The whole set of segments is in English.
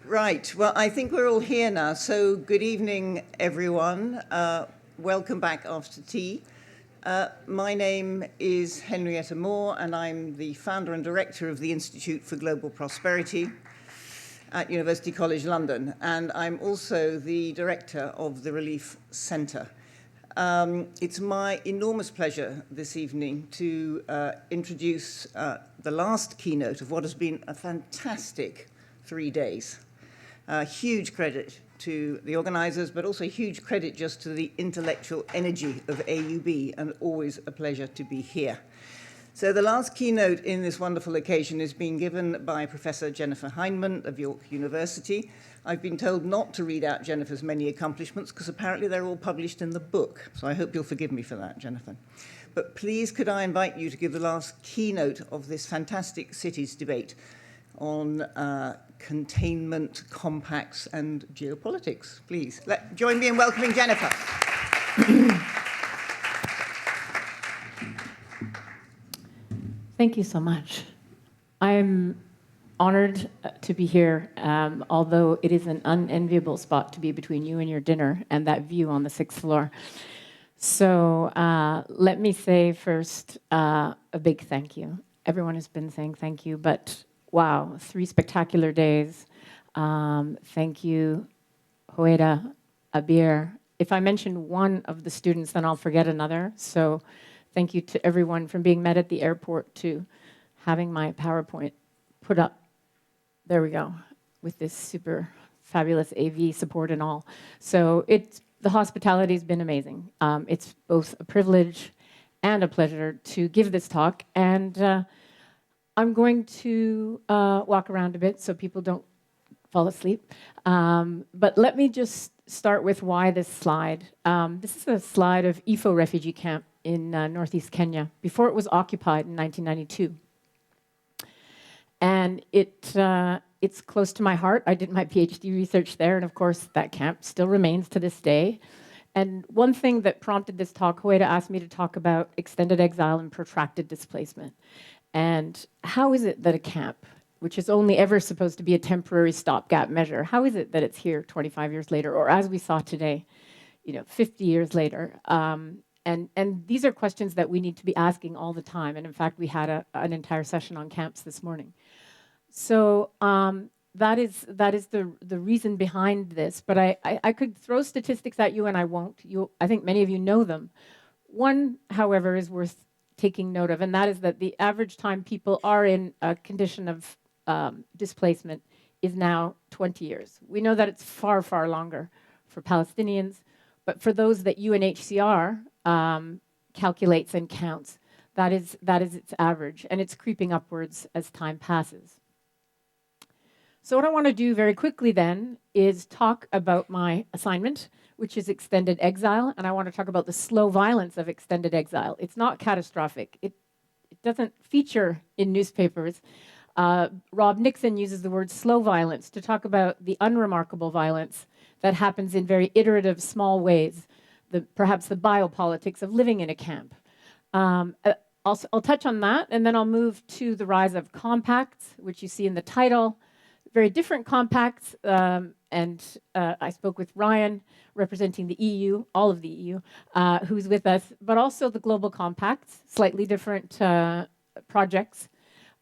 Right, well, I think we're all here now, so good evening, everyone. Welcome back after tea. My name is Henrietta Moore, and I'm the founder and director of the Institute for Global Prosperity at University College London, and I'm also the director of the Relief Centre. It's my enormous pleasure this evening to introduce the last keynote of what has been a fantastic 3 days. Huge credit to the organizers, but also huge credit just to the intellectual energy of AUB, and always a pleasure to be here. So the last keynote in this wonderful occasion is being given by Professor Jennifer Hyndman of York University. I've been told not to read out Jennifer's many accomplishments because apparently they're all published in the book. So I hope you'll forgive me for that, Jennifer. But please could I invite you to give the last keynote of this fantastic cities debate on containment, compacts, and geopolitics. Please join me in welcoming Jennifer. Thank you so much. I'm honored to be here, although it is an unenviable spot to be between you and your dinner and that view on the 6th floor. So let me say first a big thank you. Everyone has been saying thank you, but wow, 3 spectacular days. Thank you, Hoeda, Abir. If I mention one of the students, then I'll forget another. So thank you to everyone from being met at the airport to having my PowerPoint put up. There we go, with this super fabulous AV support and all. So the hospitality has been amazing. It's both a privilege and a pleasure to give this talk. And I'm going to walk around a bit so people don't fall asleep. But let me just start with why this slide. This is a slide of Ifo refugee camp in northeast Kenya before it was occupied in 1992. And it's close to my heart. I did my PhD research there, and of course that camp still remains to this day. And one thing that prompted this talk, Hoeda asked me to talk about extended exile and protracted displacement. And how is it that a camp, which is only ever supposed to be a temporary stopgap measure, how is it that it's here 25 years later, or as we saw today, 50 years later? And these are questions that we need to be asking all the time. And in fact, we had an entire session on camps this morning. So that is the reason behind this. But I could throw statistics at you, and I won't. I think many of you know them. One, however, is worth taking note of, and that is that the average time people are in a condition of displacement is now 20 years. We know that it's far, far longer for Palestinians, but for those that UNHCR calculates and counts, that is its average, and it's creeping upwards as time passes. So what I want to do very quickly then is talk about my assignment, which is extended exile, and I want to talk about the slow violence of extended exile. It's not catastrophic. It doesn't feature in newspapers. Rob Nixon uses the word slow violence to talk about the unremarkable violence that happens in very iterative, small ways, perhaps the biopolitics of living in a camp. I'll touch on that, and then I'll move to the rise of compacts, which you see in the title. Very different compacts, and I spoke with Ryan, representing the EU, all of the EU, who's with us, but also the global compacts, slightly different projects.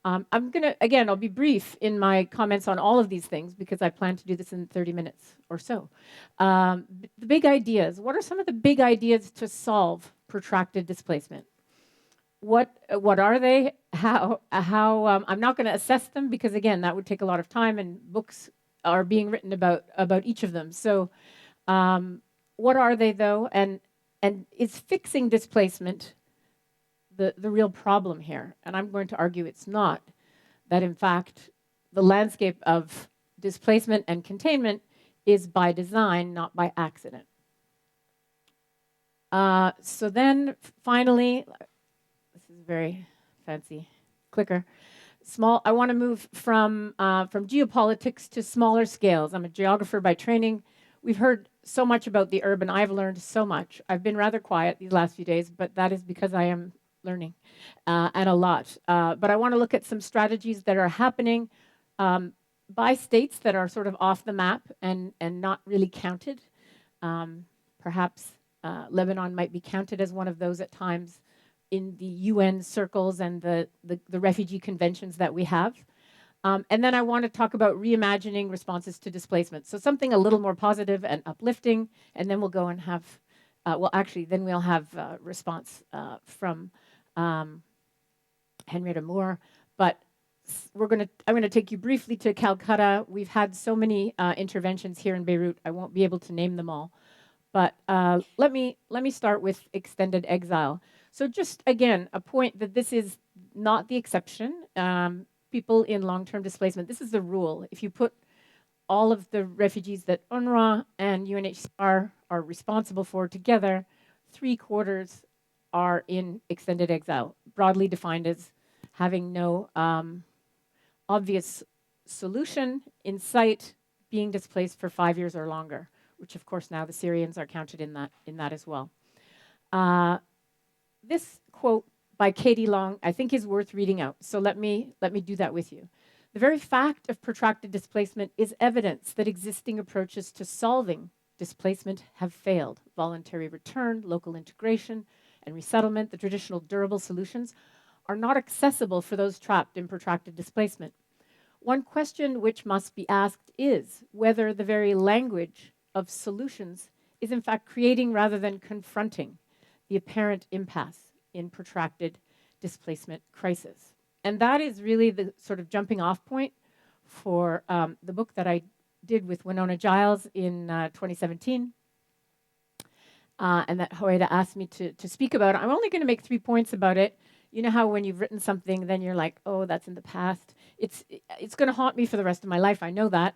I'm gonna, again, I'll be brief in my comments on all of these things because I plan to do this in 30 minutes or so. The big ideas, what are some of the big ideas to solve protracted displacement? What are they? How? I'm not going to assess them because, again, that would take a lot of time, and books are being written about each of them. So what are they, though? And is fixing displacement the real problem here? And I'm going to argue it's not. That, in fact, the landscape of displacement and containment is by design, not by accident. So then, finally, very fancy clicker. I want to move from geopolitics to smaller scales. I'm a geographer by training. We've heard so much about the urban. I've learned so much. I've been rather quiet these last few days, but that is because I am learning and a lot. But I want to look at some strategies that are happening by states that are sort of off the map and not really counted. Perhaps Lebanon might be counted as one of those at times in the UN circles and the refugee conventions that we have. And then I want to talk about reimagining responses to displacement. So something a little more positive and uplifting, and then we'll go and have, then we'll have a response from Henrietta Moore. But I'm going to take you briefly to Calcutta. We've had so many interventions here in Beirut, I won't be able to name them all. But let me start with extended exile. So just again, a point that this is not the exception. People in long-term displacement, this is the rule. If you put all of the refugees that UNRWA and UNHCR are responsible for together, 3/4 are in extended exile, broadly defined as having no obvious solution in sight, being displaced for 5 years or longer, which of course now the Syrians are counted in that as well. This quote by Katie Long, I think, is worth reading out. So let me do that with you. The very fact of protracted displacement is evidence that existing approaches to solving displacement have failed. Voluntary return, local integration, and resettlement, the traditional durable solutions, are not accessible for those trapped in protracted displacement. One question which must be asked is whether the very language of solutions is in fact creating rather than confronting the apparent impasse in protracted displacement crisis. And that is really the sort of jumping off point for the book that I did with Winona Giles in 2017, and that Hoeda asked me to speak about. I'm only going to make 3 points about it. You know how when you've written something, then you're like, oh, that's in the past. It's going to haunt me for the rest of my life. I know that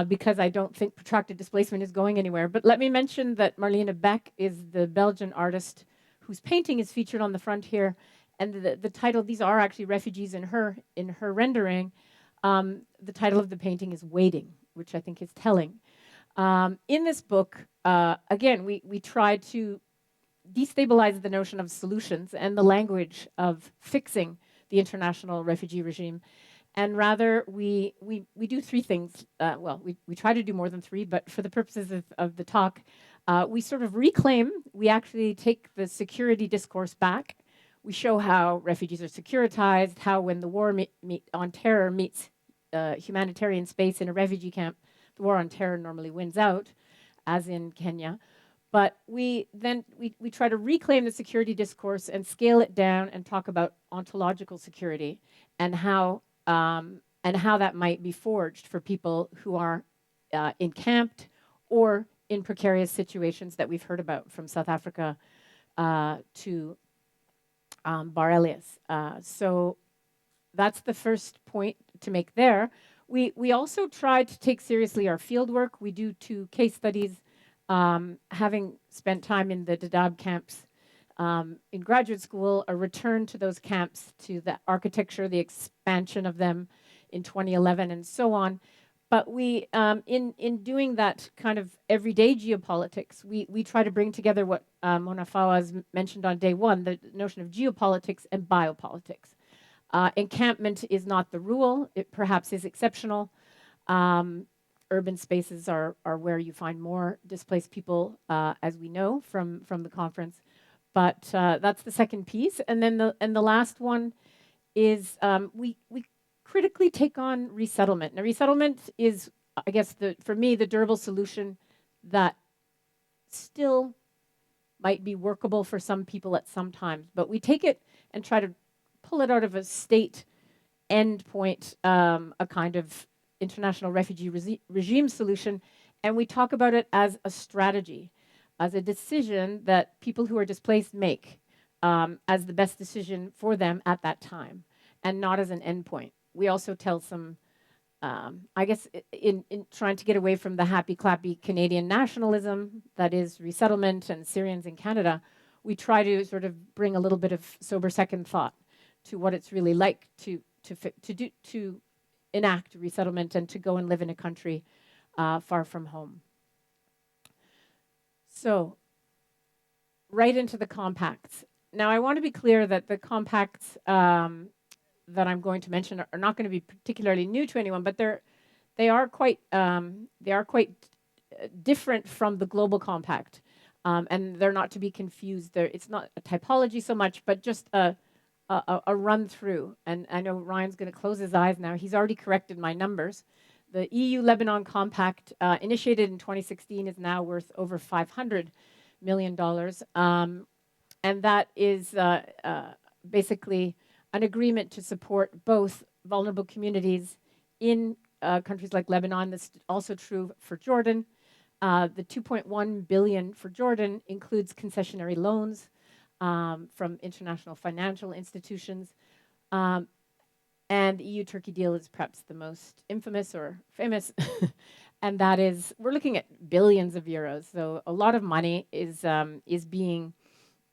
because I don't think protracted displacement is going anywhere. But let me mention that Marlene Beck is the Belgian artist whose painting is featured on the front here. And the title, these are actually refugees in her rendering. The title of the painting is Waiting, which I think is telling. In this book, again, we tried to destabilize the notion of solutions and the language of fixing the international refugee regime. And rather, we do 3 things. We try to do more than 3, but for the purposes of the talk, we sort of we actually take the security discourse back. We show how refugees are securitized, how when the war on terror meets humanitarian space in a refugee camp, the war on terror normally wins out, as in Kenya. But we try to reclaim the security discourse and scale it down and talk about ontological security and how that might be forged for people who are encamped or in precarious situations that we've heard about from South Africa to Bar Elias. So that's the first point to make there. We also tried to take seriously our field work. We do 2 case studies. Having spent time in the Dadaab camps in graduate school, a return to those camps, to the architecture, the expansion of them in 2011 and so on. But we, in doing that kind of everyday geopolitics, we try to bring together what Mona Fawaz mentioned on day 1, the notion of geopolitics and biopolitics. Encampment is not the rule. It perhaps is exceptional. Urban spaces are where you find more displaced people, as we know from the conference. But that's the second piece. And then the last one is we critically take on resettlement. Now, resettlement is, I guess, for me, the durable solution that still might be workable for some people at some times. But we take it and try to pull it out of a state endpoint, a kind of international refugee regime solution, and we talk about it as a strategy, as a decision that people who are displaced make as the best decision for them at that time, and not as an endpoint. We also tell some, I guess, in trying to get away from the happy-clappy Canadian nationalism that is resettlement and Syrians in Canada, we try to sort of bring a little bit of sober second thought to what it's really like to enact resettlement and to go and live in a country far from home. So, right into the compacts. Now, I want to be clear that the compacts that I'm going to mention are not going to be particularly new to anyone, but they are quite different from the Global Compact, and they're not to be confused. It's not a typology so much, but just a run through. And I know Ryan's going to close his eyes now. He's already corrected my numbers. The EU-Lebanon Compact, initiated in 2016, is now worth over $500 million. And that is basically an agreement to support both vulnerable communities in countries like Lebanon. That's also true for Jordan. The 2.1 billion for Jordan includes concessionary loans from international financial institutions. And the EU-Turkey deal is perhaps the most infamous or famous. And that is, we're looking at billions of euros. So a lot of money is being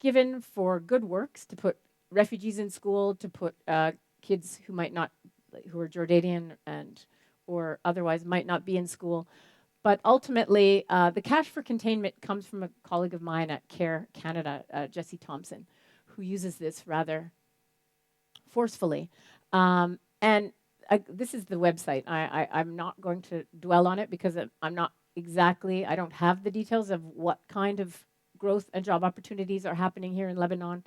given for good works, to put refugees in school, to put kids who might not, who are Jordanian and or otherwise might not be in school. But ultimately, the cash for containment comes from a colleague of mine at CARE Canada, Jesse Thompson, who uses this rather forcefully. And this is the website. I'm not going to dwell on it because I'm not exactly, I don't have the details of what kind of growth and job opportunities are happening here in Lebanon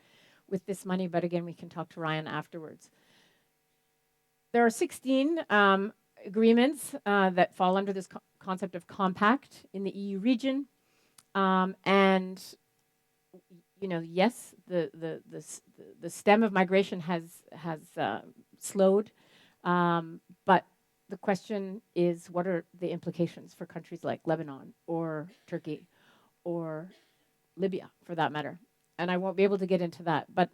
with this money. But again, we can talk to Ryan afterwards. There are 16 agreements that fall under this concept of compact in the EU region. And you know, yes, the stem of migration has slowed, but the question is, what are the implications for countries like Lebanon or Turkey or Libya, for that matter? And I won't be able to get into that, but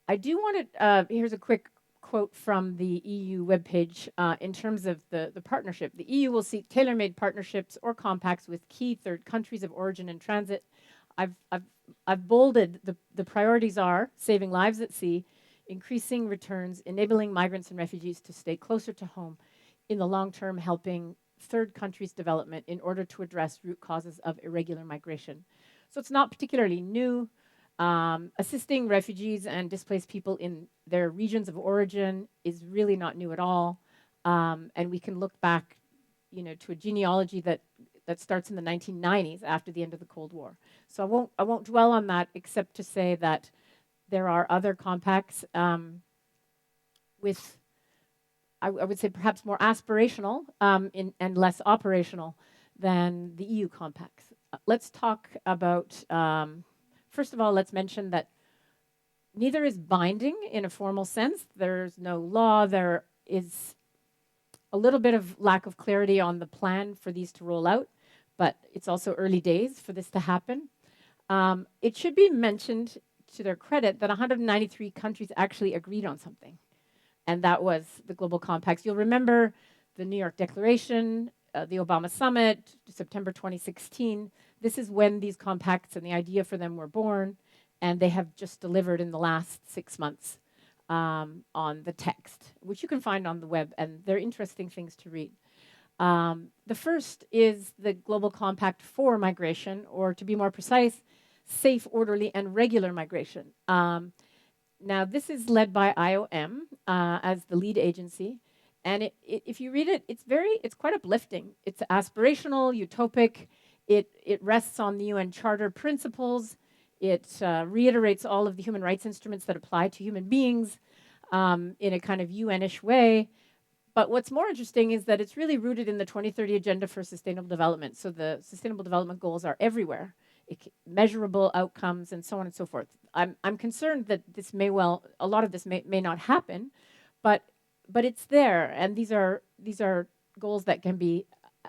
I do want to. Here's a quick quote from the EU webpage in terms of the partnership. The EU will seek tailor-made partnerships or compacts with key third countries of origin and transit. I've bolded the priorities are saving lives at sea, increasing returns, enabling migrants and refugees to stay closer to home, in the long term helping third countries' development in order to address root causes of irregular migration. So it's not particularly new. Assisting refugees and displaced people in their regions of origin is really not new at all. And we can look back, you know, to a genealogy that starts in the 1990s after the end of the Cold War. So I won't dwell on that, except to say that there are other compacts with, I would say, perhaps more aspirational and less operational than the EU compacts. Let's talk about, first of all, let's mention that neither is binding in a formal sense. There's no law. There is a little bit of lack of clarity on the plan for these to roll out, but it's also early days for this to happen. It should be mentioned to their credit that 193 countries actually agreed on something, and that was the Global Compacts. You'll remember the New York Declaration, the Obama Summit, September 2016. This is when these compacts and the idea for them were born, and they have just delivered in the last 6 months on the text, which you can find on the web, and they're interesting things to read. The first is the Global Compact for Migration, or to be more precise, safe, orderly, and regular migration. Now, this is led by IOM as the lead agency, and if you read it, it's quite uplifting. It's aspirational, utopic. It rests on the UN Charter principles. It reiterates all of the human rights instruments that apply to human beings in a kind of UN-ish way. But what's more interesting is that it's really rooted in the 2030 Agenda for Sustainable Development. So the Sustainable Development Goals are everywhere, measurable outcomes, and so on and so forth. I'm concerned that this a lot of this may not happen, but it's there, and these are goals that can be,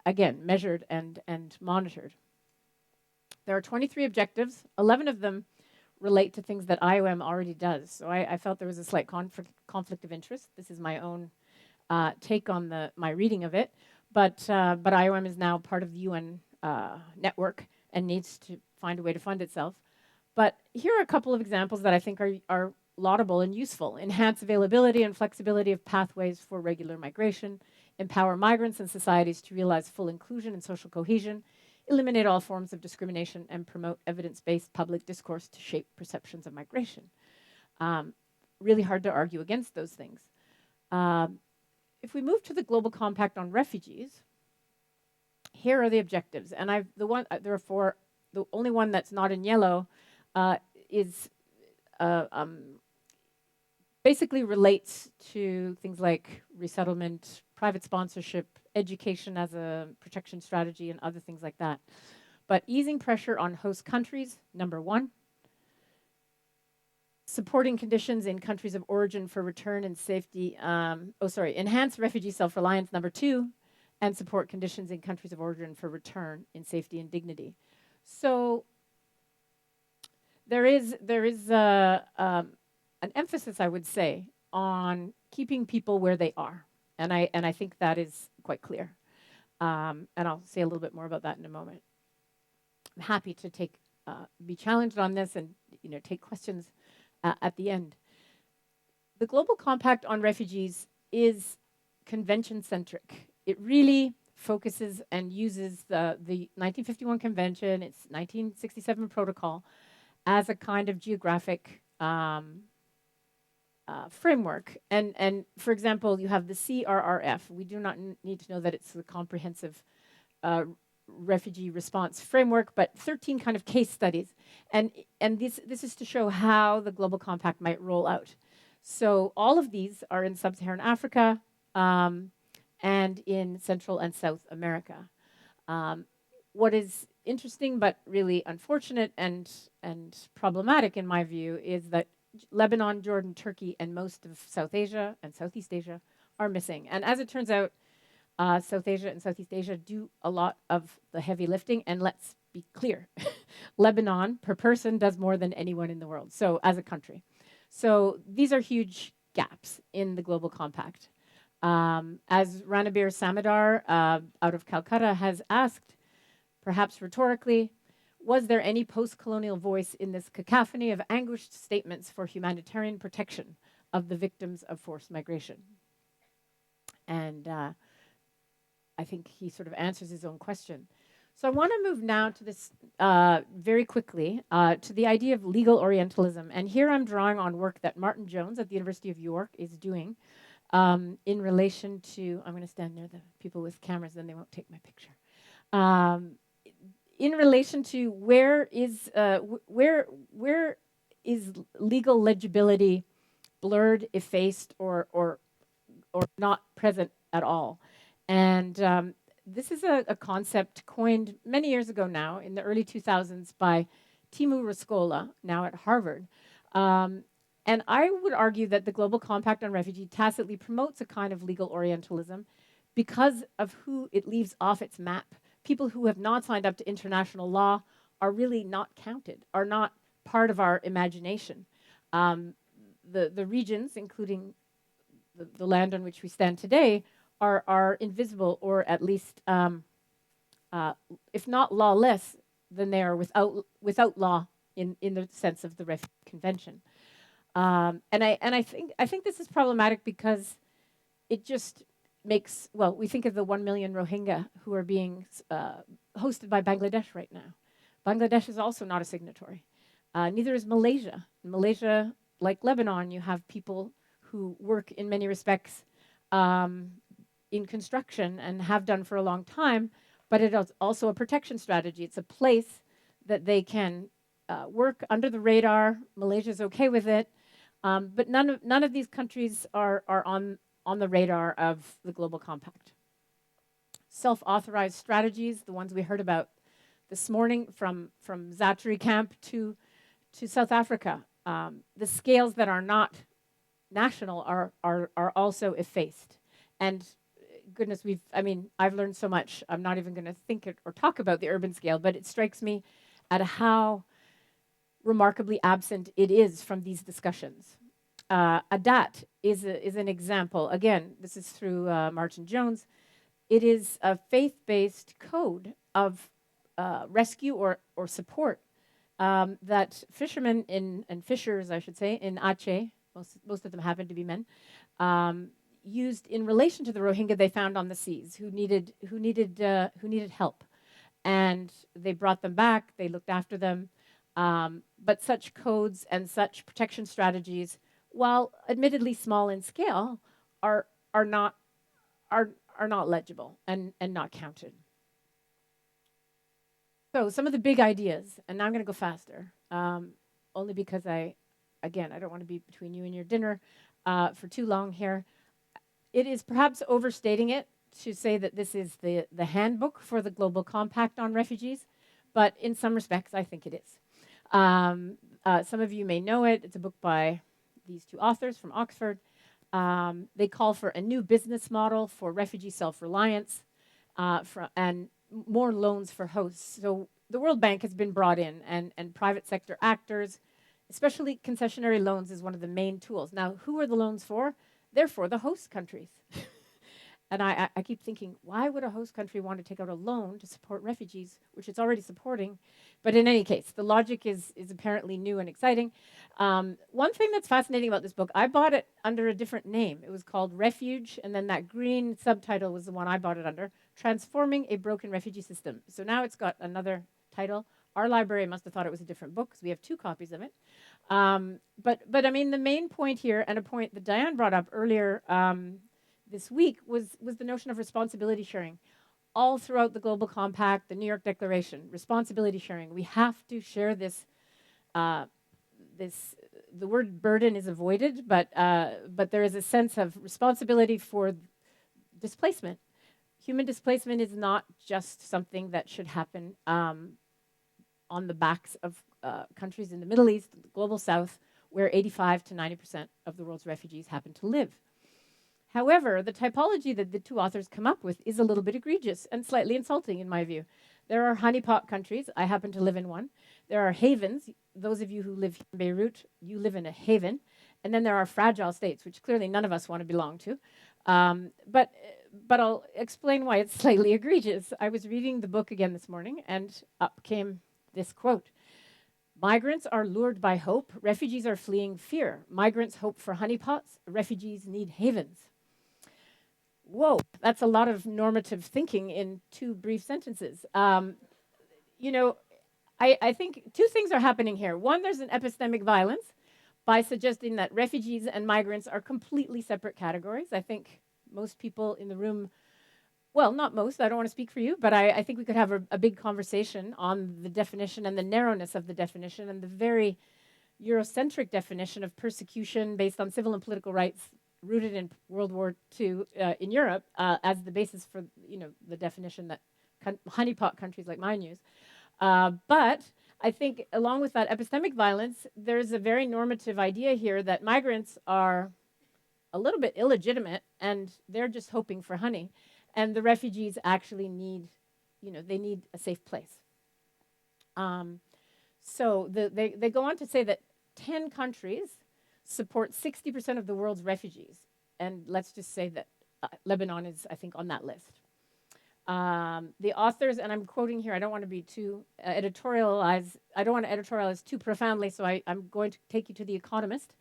again, measured and monitored. There are 23 objectives. 11 of them relate to things that IOM already does. So I felt there was a slight conflict of interest. This is my own take on my reading of it, but IOM is now part of the UN network and needs to find a way to fund itself. But here are a couple of examples that I think are laudable and useful. Enhance availability and flexibility of pathways for regular migration, empower migrants and societies to realize full inclusion and social cohesion, eliminate all forms of discrimination, and promote evidence-based public discourse to shape perceptions of migration. Really hard to argue against those things. if we move to the Global Compact on Refugees, here are the objectives. And there are four. The only one that's not in yellow is basically relates to things like resettlement, private sponsorship, education as a protection strategy, and other things like that. But easing pressure on host countries, number one. Supporting conditions in countries of origin for return and safety. Enhance refugee self-reliance, number two. And support conditions in countries of origin for return in safety and dignity. So there is an emphasis, I would say, on keeping people where they are, and I think that is quite clear. And I'll say a little bit more about that in a moment. I'm happy to be challenged on this and take questions at the end. The Global Compact on Refugees is convention-centric. It really focuses and uses the 1951 Convention, its 1967 Protocol, as a kind of geographic framework. And for example, you have the CRRF. We do not need to know that it's the comprehensive refugee response framework, but 13 kind of case studies. And this is to show how the Global Compact might roll out. So all of these are in Sub-Saharan Africa and in Central and South America. What is interesting but really unfortunate and problematic in my view is that Lebanon, Jordan, Turkey, and most of South Asia and Southeast Asia are missing. And as it turns out, South Asia and Southeast Asia do a lot of the heavy lifting. And let's be clear, Lebanon per person does more than anyone in the world, so as a country. So these are huge gaps in the Global Compact. As Ranabir Samadar out of Calcutta has asked, perhaps rhetorically, was there any post-colonial voice in this cacophony of anguished statements for humanitarian protection of the victims of forced migration? And I think he sort of answers his own question. So I want to move now to this very quickly to the idea of legal Orientalism. And here I'm drawing on work that Martin Jones at the University of York is doing in relation to, I'm going to stand near the people with cameras, then they won't take my picture. In relation to where is legal legibility blurred, effaced, or not present at all? And this is a concept coined many years ago now, in the early 2000s, by Timu Raskola, now at Harvard. And I would argue that the Global Compact on Refugee tacitly promotes a kind of legal Orientalism because of who it leaves off its map. People who have not signed up to international law are really not counted, are not part of our imagination. The regions, including the land on which we stand today, are invisible, or at least, if not lawless, then they are without law in the sense of the Refugee Convention. And I think this is problematic because it just makes, well, we think of the 1 million Rohingya who are being hosted by Bangladesh right now. Bangladesh is also not a signatory. Neither is Malaysia. In Malaysia, like Lebanon, you have people who work in many respects in construction and have done for a long time, but it is also a protection strategy. It's a place that they can work under the radar. Malaysia's okay with it, but none of these countries are on the radar of the Global Compact. Self-authorized strategies, the ones we heard about this morning from Zatari camp to South Africa. The scales that are not national are also effaced. And goodness, I've learned so much. I'm not even going to think or talk about the urban scale, but it strikes me at how remarkably absent it is from these discussions. ADAT is an example. Again, this is through Martin Jones. It is a faith-based code of rescue or support that fishermen and fishers, I should say, in Aceh, most of them happen to be men, used in relation to the Rohingya they found on the seas who needed help, and they brought them back. They looked after them, but such codes and such protection strategies, while admittedly small in scale, are not are not legible and not counted. So some of the big ideas, and now I'm going to go faster, only because I don't want to be between you and your dinner for too long here. It is perhaps overstating it to say that this is the handbook for the Global Compact on Refugees, but in some respects, I think it is. Some of you may know it. It's a book by these two authors from Oxford. They call for a new business model for refugee self-reliance and more loans for hosts. So the World Bank has been brought in, and private sector actors, especially concessionary loans, is one of the main tools. Now, who are the loans for? They're for the host countries. And I keep thinking, why would a host country want to take out a loan to support refugees, which it's already supporting? But in any case, the logic is apparently new and exciting. One thing that's fascinating about this book, I bought it under a different name. It was called Refuge, and then that green subtitle was the one I bought it under, Transforming a Broken Refugee System. So now it's got another title. Our library must have thought it was a different book because we have 2 copies of it. But I mean, the main point here, and a point that Diane brought up earlier this week, was the notion of responsibility sharing. All throughout the Global Compact, the New York Declaration, responsibility sharing. We have to share this. The word burden is avoided, but there is a sense of responsibility for displacement. Human displacement is not just something that should happen on the backs of countries in the Middle East, the Global South, where 85 to 90% of the world's refugees happen to live. However, the typology that the 2 authors come up with is a little bit egregious and slightly insulting in my view. There are honeypot countries. I happen to live in one. There are havens. Those of you who live in Beirut, you live in a haven. And then there are fragile states, which clearly none of us want to belong to. But I'll explain why it's slightly egregious. I was reading the book again this morning, and up came this quote. Migrants are lured by hope. Refugees are fleeing fear. Migrants hope for honeypots. Refugees need havens. Whoa, that's a lot of normative thinking in 2 brief sentences. I think 2 things are happening here. One, there's an epistemic violence by suggesting that refugees and migrants are completely separate categories. I think most people in the room, well, not most, I don't want to speak for you, but I think we could have a big conversation on the definition and the narrowness of the definition and the very Eurocentric definition of persecution based on civil and political rights rooted in World War II in Europe as the basis for the definition that honeypot countries like mine use. But I think along with that epistemic violence, there's a very normative idea here that migrants are a little bit illegitimate and they're just hoping for honey. And the refugees actually need, they need a safe place. So they go on to say that 10 countries support 60% of the world's refugees. And let's just say that Lebanon is, I think, on that list. The authors, and I'm quoting here, I don't want to be too editorialize, I don't want to editorialize too profoundly, so I'm going to take you to The Economist.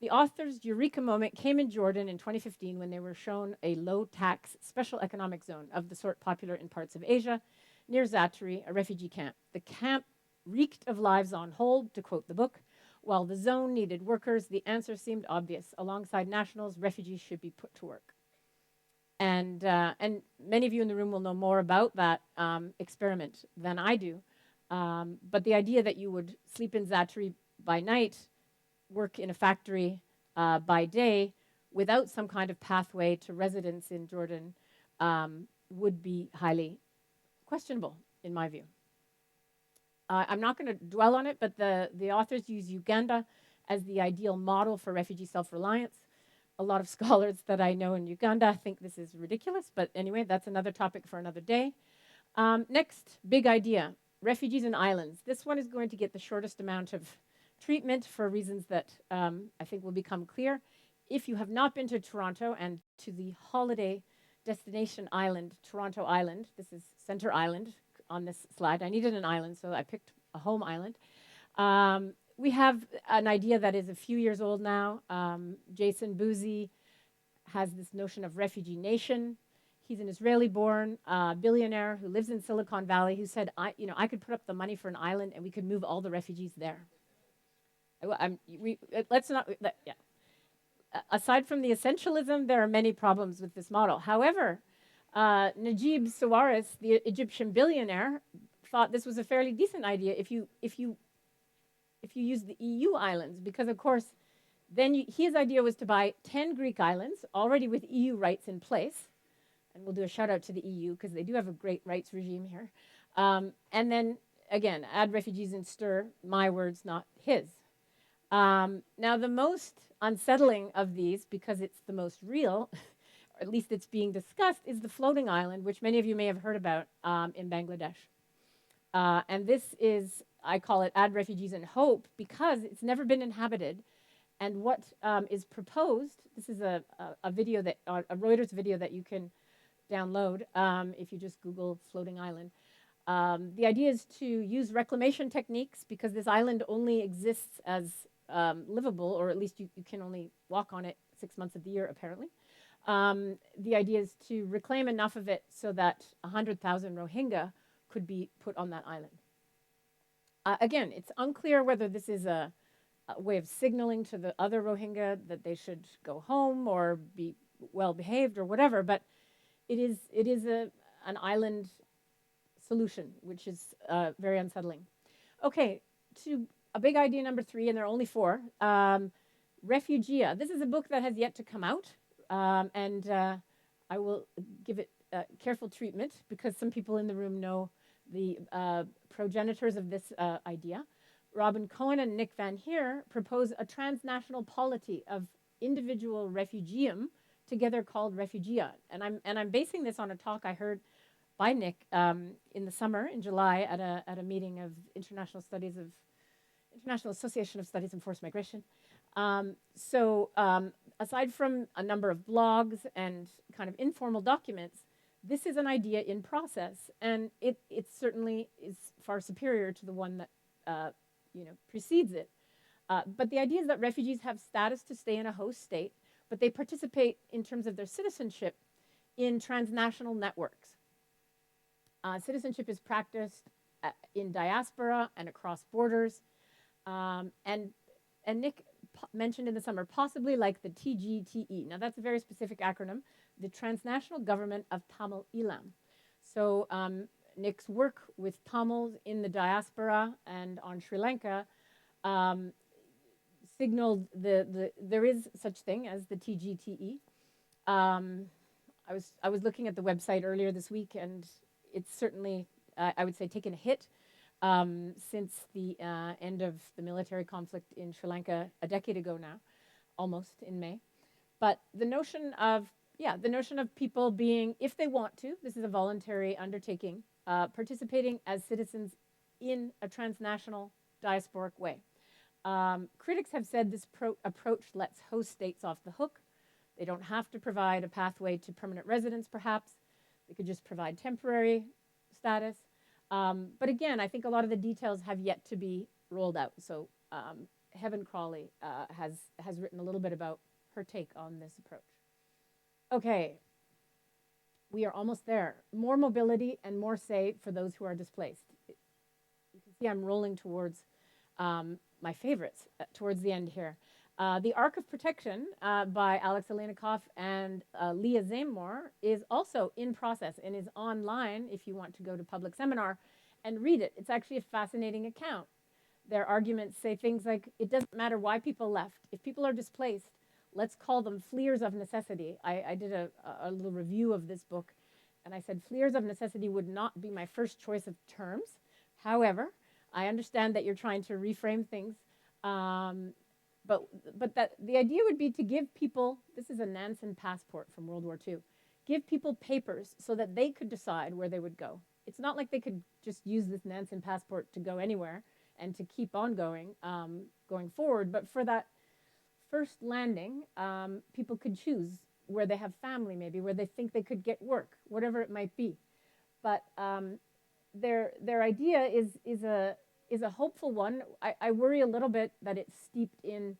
The author's eureka moment came in Jordan in 2015 when they were shown a low-tax special economic zone of the sort popular in parts of Asia, near Zatari, a refugee camp. The camp reeked of lives on hold, to quote the book. While the zone needed workers, the answer seemed obvious. Alongside nationals, refugees should be put to work. And many of you in the room will know more about that experiment than I do. But the idea that you would sleep in Zatari by night, work in a factory by day, without some kind of pathway to residence in Jordan would be highly questionable, in my view. I'm not going to dwell on it, but the authors use Uganda as the ideal model for refugee self-reliance. A lot of scholars that I know in Uganda think this is ridiculous, but anyway, that's another topic for another day. Next, big idea, refugees and islands. This one is going to get the shortest amount of treatment for reasons that I think will become clear. If you have not been to Toronto and to the holiday destination island, Toronto Island, this is Center Island on this slide. I needed an island, so I picked a home island. We have an idea that is a few years old now. Jason Boozy has this notion of refugee nation. He's an Israeli-born billionaire who lives in Silicon Valley who said, I could put up the money for an island and we could move all the refugees there. aside from the essentialism, there are many problems with this model. However, Najib Sawiris, the Egyptian billionaire, thought this was a fairly decent idea if you use the EU islands, because of course, then his idea was to buy 10 Greek islands already with EU rights in place, and we'll do a shout out to the EU because they do have a great rights regime here. And then again, add refugees and stir, my words, not his. Now, the most unsettling of these, because it's the most real, or at least it's being discussed, is the floating island, which many of you may have heard about in Bangladesh. And this is, I call it add refugees and hope, because it's never been inhabited. And what is proposed, this is a video that, a Reuters video that you can download if you just Google floating island. The idea is to use reclamation techniques, because this island only exists as livable, or at least you can only walk on it 6 months of the year, apparently. The idea is to reclaim enough of it so that 100,000 Rohingya could be put on that island. Again, it's unclear whether this is a way of signaling to the other Rohingya that they should go home or be well behaved or whatever, but it is an island solution, which is very unsettling. Okay, to a big idea number 3, and there are only 4. REFUGIA. This is a book that has yet to come out, and I will give it careful treatment because some people in the room know the progenitors of this idea. Robin Cohen and Nick Van Heer propose a transnational polity of individual refugium, together called REFUGIA. And I'm basing this on a talk I heard by Nick in the summer, in July, at a meeting of International Association of Studies in Forced Migration. Aside from a number of blogs and kind of informal documents, this is an idea in process, and it certainly is far superior to the one that precedes it. But the idea is that refugees have status to stay in a host state, but they participate in terms of their citizenship in transnational networks. Citizenship is practiced in diaspora and across borders, and Nick mentioned in the summer, possibly like the TGTE. Now that's a very specific acronym, the Transnational Government of Tamil Eelam. So Nick's work with Tamils in the diaspora and on Sri Lanka signaled there is such thing as the TGTE. I was looking at the website earlier this week, and it's certainly, I would say, taken a hit since the end of the military conflict in Sri Lanka a decade ago now, almost in May. But the notion of people being, if they want to, this is a voluntary undertaking, participating as citizens in a transnational diasporic way. Critics have said this approach lets host states off the hook. They don't have to provide a pathway to permanent residence, perhaps. They could just provide temporary status. But again, I think a lot of the details have yet to be rolled out. So Heaven Crawley has written a little bit about her take on this approach. Okay, we are almost there. More mobility and more say for those who are displaced. You can see I'm rolling towards my favorites towards the end here. The Arc of Protection by Alex Alenikoff and Leah Zamor is also in process and is online if you want to go to public seminar and read it. It's actually a fascinating account. Their arguments say things like, it doesn't matter why people left. If people are displaced, let's call them fleers of necessity. I did a little review of this book, and I said fleers of necessity would not be my first choice of terms. However, I understand that you're trying to reframe things. But that the idea would be to give people, this is a Nansen passport from World War II, give people papers so that they could decide where they would go. It's not like they could just use this Nansen passport to go anywhere and to keep on going forward. But for that first landing, people could choose where they have family, maybe where they think they could get work, whatever it might be. But their idea is a hopeful one. I worry a little bit that it's steeped in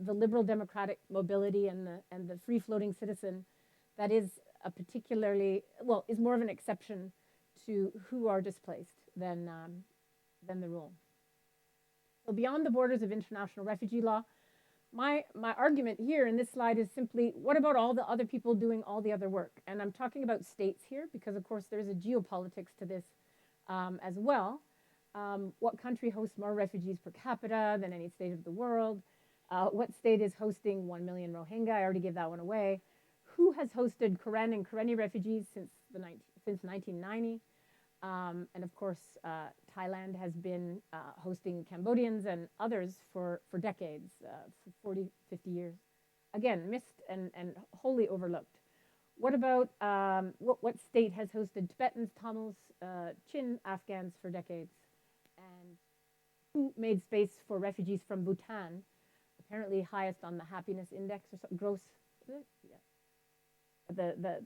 the liberal democratic mobility and the free-floating citizen that is a particularly, well, is more of an exception to who are displaced than the rule. So beyond the borders of international refugee law, my argument here in this slide is simply, what about all the other people doing all the other work? And I'm talking about states here because, of course, there's a geopolitics to this as well. What country hosts more refugees per capita than any state of the world? What state is hosting 1 million Rohingya? I already gave that one away. Who has hosted Karen and Karenni refugees since 1990? And of course, Thailand has been hosting Cambodians and others for decades, for 40, 50 years. Again, missed and wholly overlooked. What about what state has hosted Tibetans, Tamils, Chin Afghans for decades? And who made space for refugees from Bhutan, apparently highest on the happiness index or something, gross, is it? Yeah.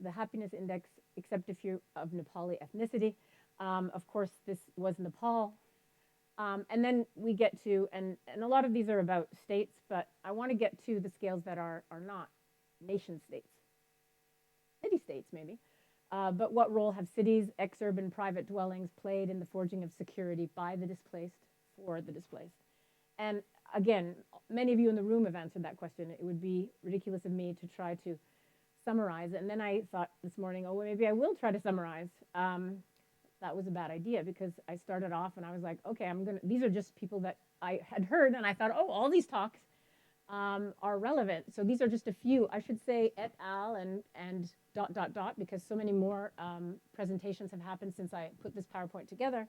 The happiness index, except if you're of Nepali ethnicity. Of course, this was Nepal. And then we get to, and a lot of these are about states, but I want to get to the scales that are not nation states. City states, maybe. But what role have cities, exurban private dwellings played in the forging of security by the displaced, for the displaced? And again, many of you in the room have answered that question. It would be ridiculous of me to try to summarize. And then I thought this morning, oh, well, maybe I will try to summarize. That was a bad idea because I started off and I was like, okay, these are just people that I had heard. And I thought, oh, all these talks are relevant. So these are just a few. I should say et al. and ... because so many more presentations have happened since I put this PowerPoint together.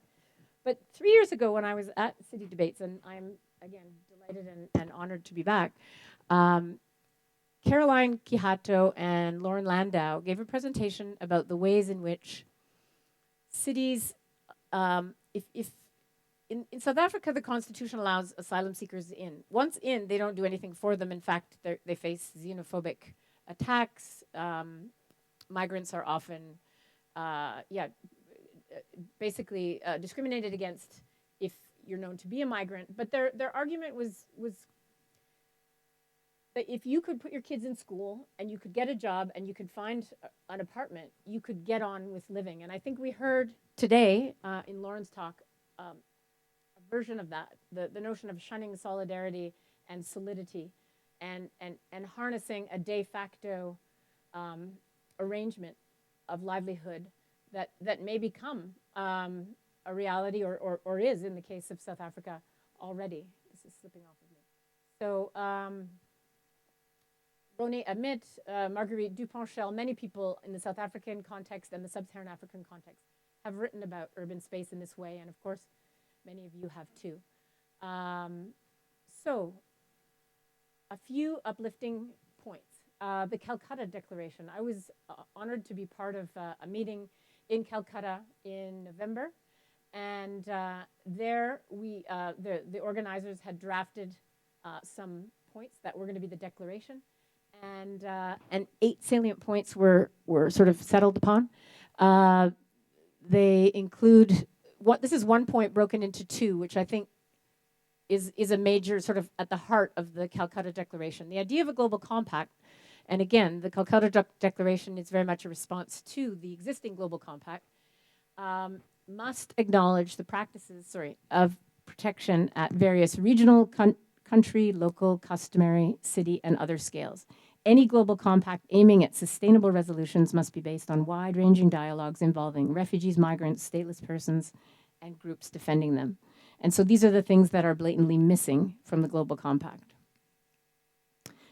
But 3 years ago when I was at City Debates, and I'm, again, delighted and honored to be back, Caroline Quijato and Lauren Landau gave a presentation about the ways in which cities, in South Africa, the Constitution allows asylum seekers in. Once in, they don't do anything for them. In fact, they face xenophobic attacks. Migrants are often, basically discriminated against if you're known to be a migrant. But their argument was that if you could put your kids in school and you could get a job and you could find an apartment, you could get on with living. And I think we heard today in Lauren's talk a version of that, the notion of shunning solidarity and solidity and harnessing a de facto arrangement of livelihood that may become a reality or is in the case of South Africa already. This is slipping off of me. So Ronnie Amit, Marguerite Duponchel, many people in the South African context and the sub-Saharan African context have written about urban space in this way, and of course, many of you have too. So, a few uplifting points. The Calcutta Declaration. I was honored to be part of a meeting in Calcutta in November, and there the organizers had drafted some points that were going to be the declaration, and 8 salient points were sort of settled upon. They include this is one point broken into 2, which I think is a major sort of at the heart of the Calcutta Declaration. The idea of a global compact, and again, the Calcutta Declaration is very much a response to the existing global compact, must acknowledge the practices, of protection at various regional, country, local, customary, city, and other scales. Any global compact aiming at sustainable resolutions must be based on wide-ranging dialogues involving refugees, migrants, stateless persons, and groups defending them. And so these are the things that are blatantly missing from the global compact.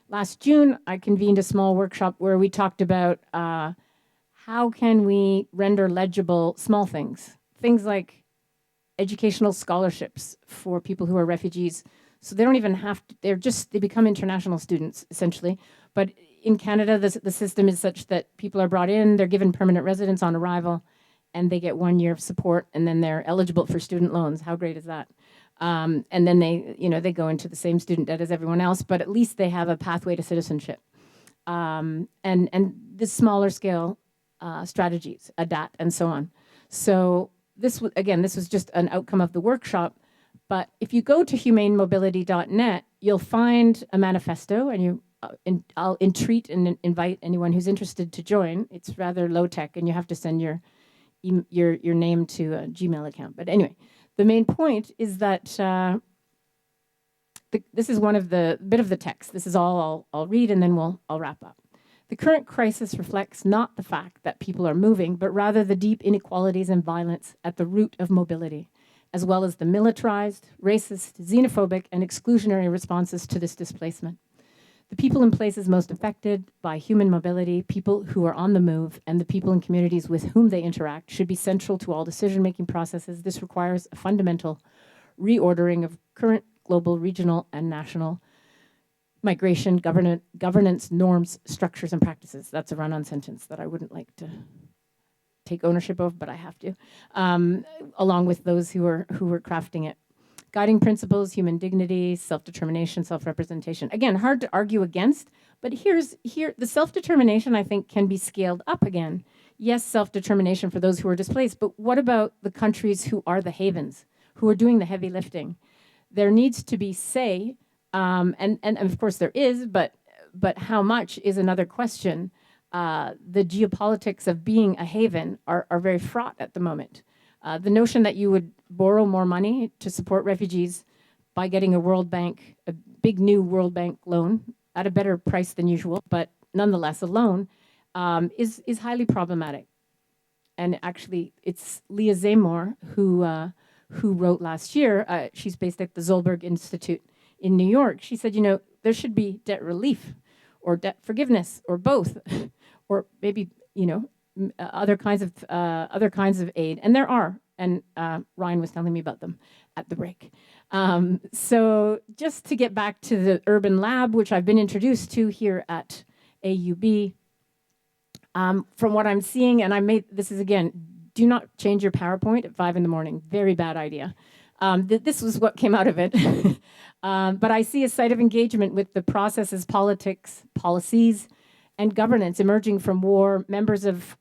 Last June, I convened a small workshop where we talked about how can we render legible small things like educational scholarships for people who are refugees. So they don't even have to, they become international students, essentially. But in Canada, the system is such that people are brought in, they're given permanent residence on arrival, and they get 1 year of support, and then they're eligible for student loans. How great is that? And then they go into the same student debt as everyone else, but at least they have a pathway to citizenship. And the smaller scale strategies, adapt, and so on. So this was just an outcome of the workshop. But if you go to humanemobility.net, you'll find a manifesto, and I'll entreat and invite anyone who's interested to join. It's rather low tech, and you have to send your name to a Gmail account. But anyway, the main point is that the this is one of the bit of the text. This is all I'll read, and then I'll wrap up. The current crisis reflects not the fact that people are moving, but rather the deep inequalities and violence at the root of mobility, as well as the militarized, racist, xenophobic, and exclusionary responses to this displacement. The people in places most affected by human mobility, people who are on the move, and the people in communities with whom they interact should be central to all decision-making processes. This requires a fundamental reordering of current global, regional, and national migration, governance, norms, structures, and practices. That's a run-on sentence that I wouldn't like to take ownership of, but I have to, along with those who are crafting it. Guiding principles, human dignity, self-determination, self-representation. Again, hard to argue against, but here, the self-determination, I think, can be scaled up again. Yes, self-determination for those who are displaced, but what about the countries who are the havens, who are doing the heavy lifting? There needs to be say, and of course there is, but how much is another question. The geopolitics of being a haven are very fraught at the moment. The notion that you would borrow more money to support refugees by getting a big new World Bank loan at a better price than usual, but nonetheless a loan, is highly problematic. And actually, it's Leah Zamor who wrote last year. She's based at the Zolberg Institute in New York. She said, there should be debt relief or debt forgiveness or both, or maybe other kinds of aid, and there are, and Ryan was telling me about them at the break. So just to get back to the urban lab, which I've been introduced to here at AUB, from what I'm seeing, and this is again, do not change your PowerPoint at 5 in the morning. Very bad idea. This was what came out of it. But I see a site of engagement with the processes, politics, policies, and governance emerging from war. Members of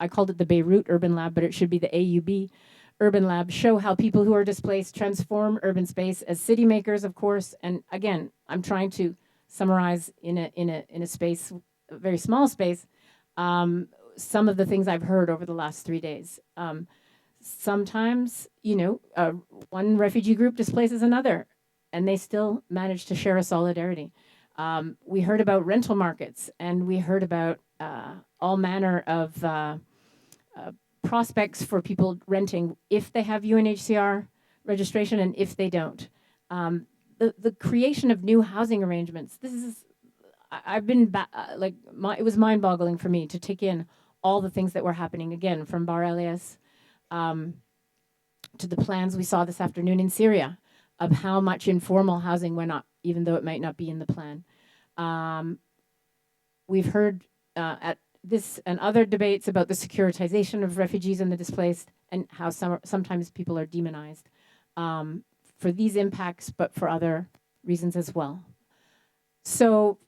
I called it the Beirut Urban Lab, but it should be the AUB Urban Lab, show how people who are displaced transform urban space as city makers, of course. And again, I'm trying to summarize in a space, a very small space, some of the things I've heard over the last 3 days. Sometimes, one refugee group displaces another, and they still manage to share a solidarity. We heard about rental markets, and we heard about all manner of prospects for people renting if they have UNHCR registration and if they don't. The creation of new housing arrangements. This is, I've been it was mind-boggling for me to take in all the things that were happening again, from Bar Elias to the plans we saw this afternoon in Syria of how much informal housing went up, even though it might not be in the plan. We've heard at this and other debates about the securitization of refugees and the displaced, and how sometimes people are demonized for these impacts, but for other reasons as well. So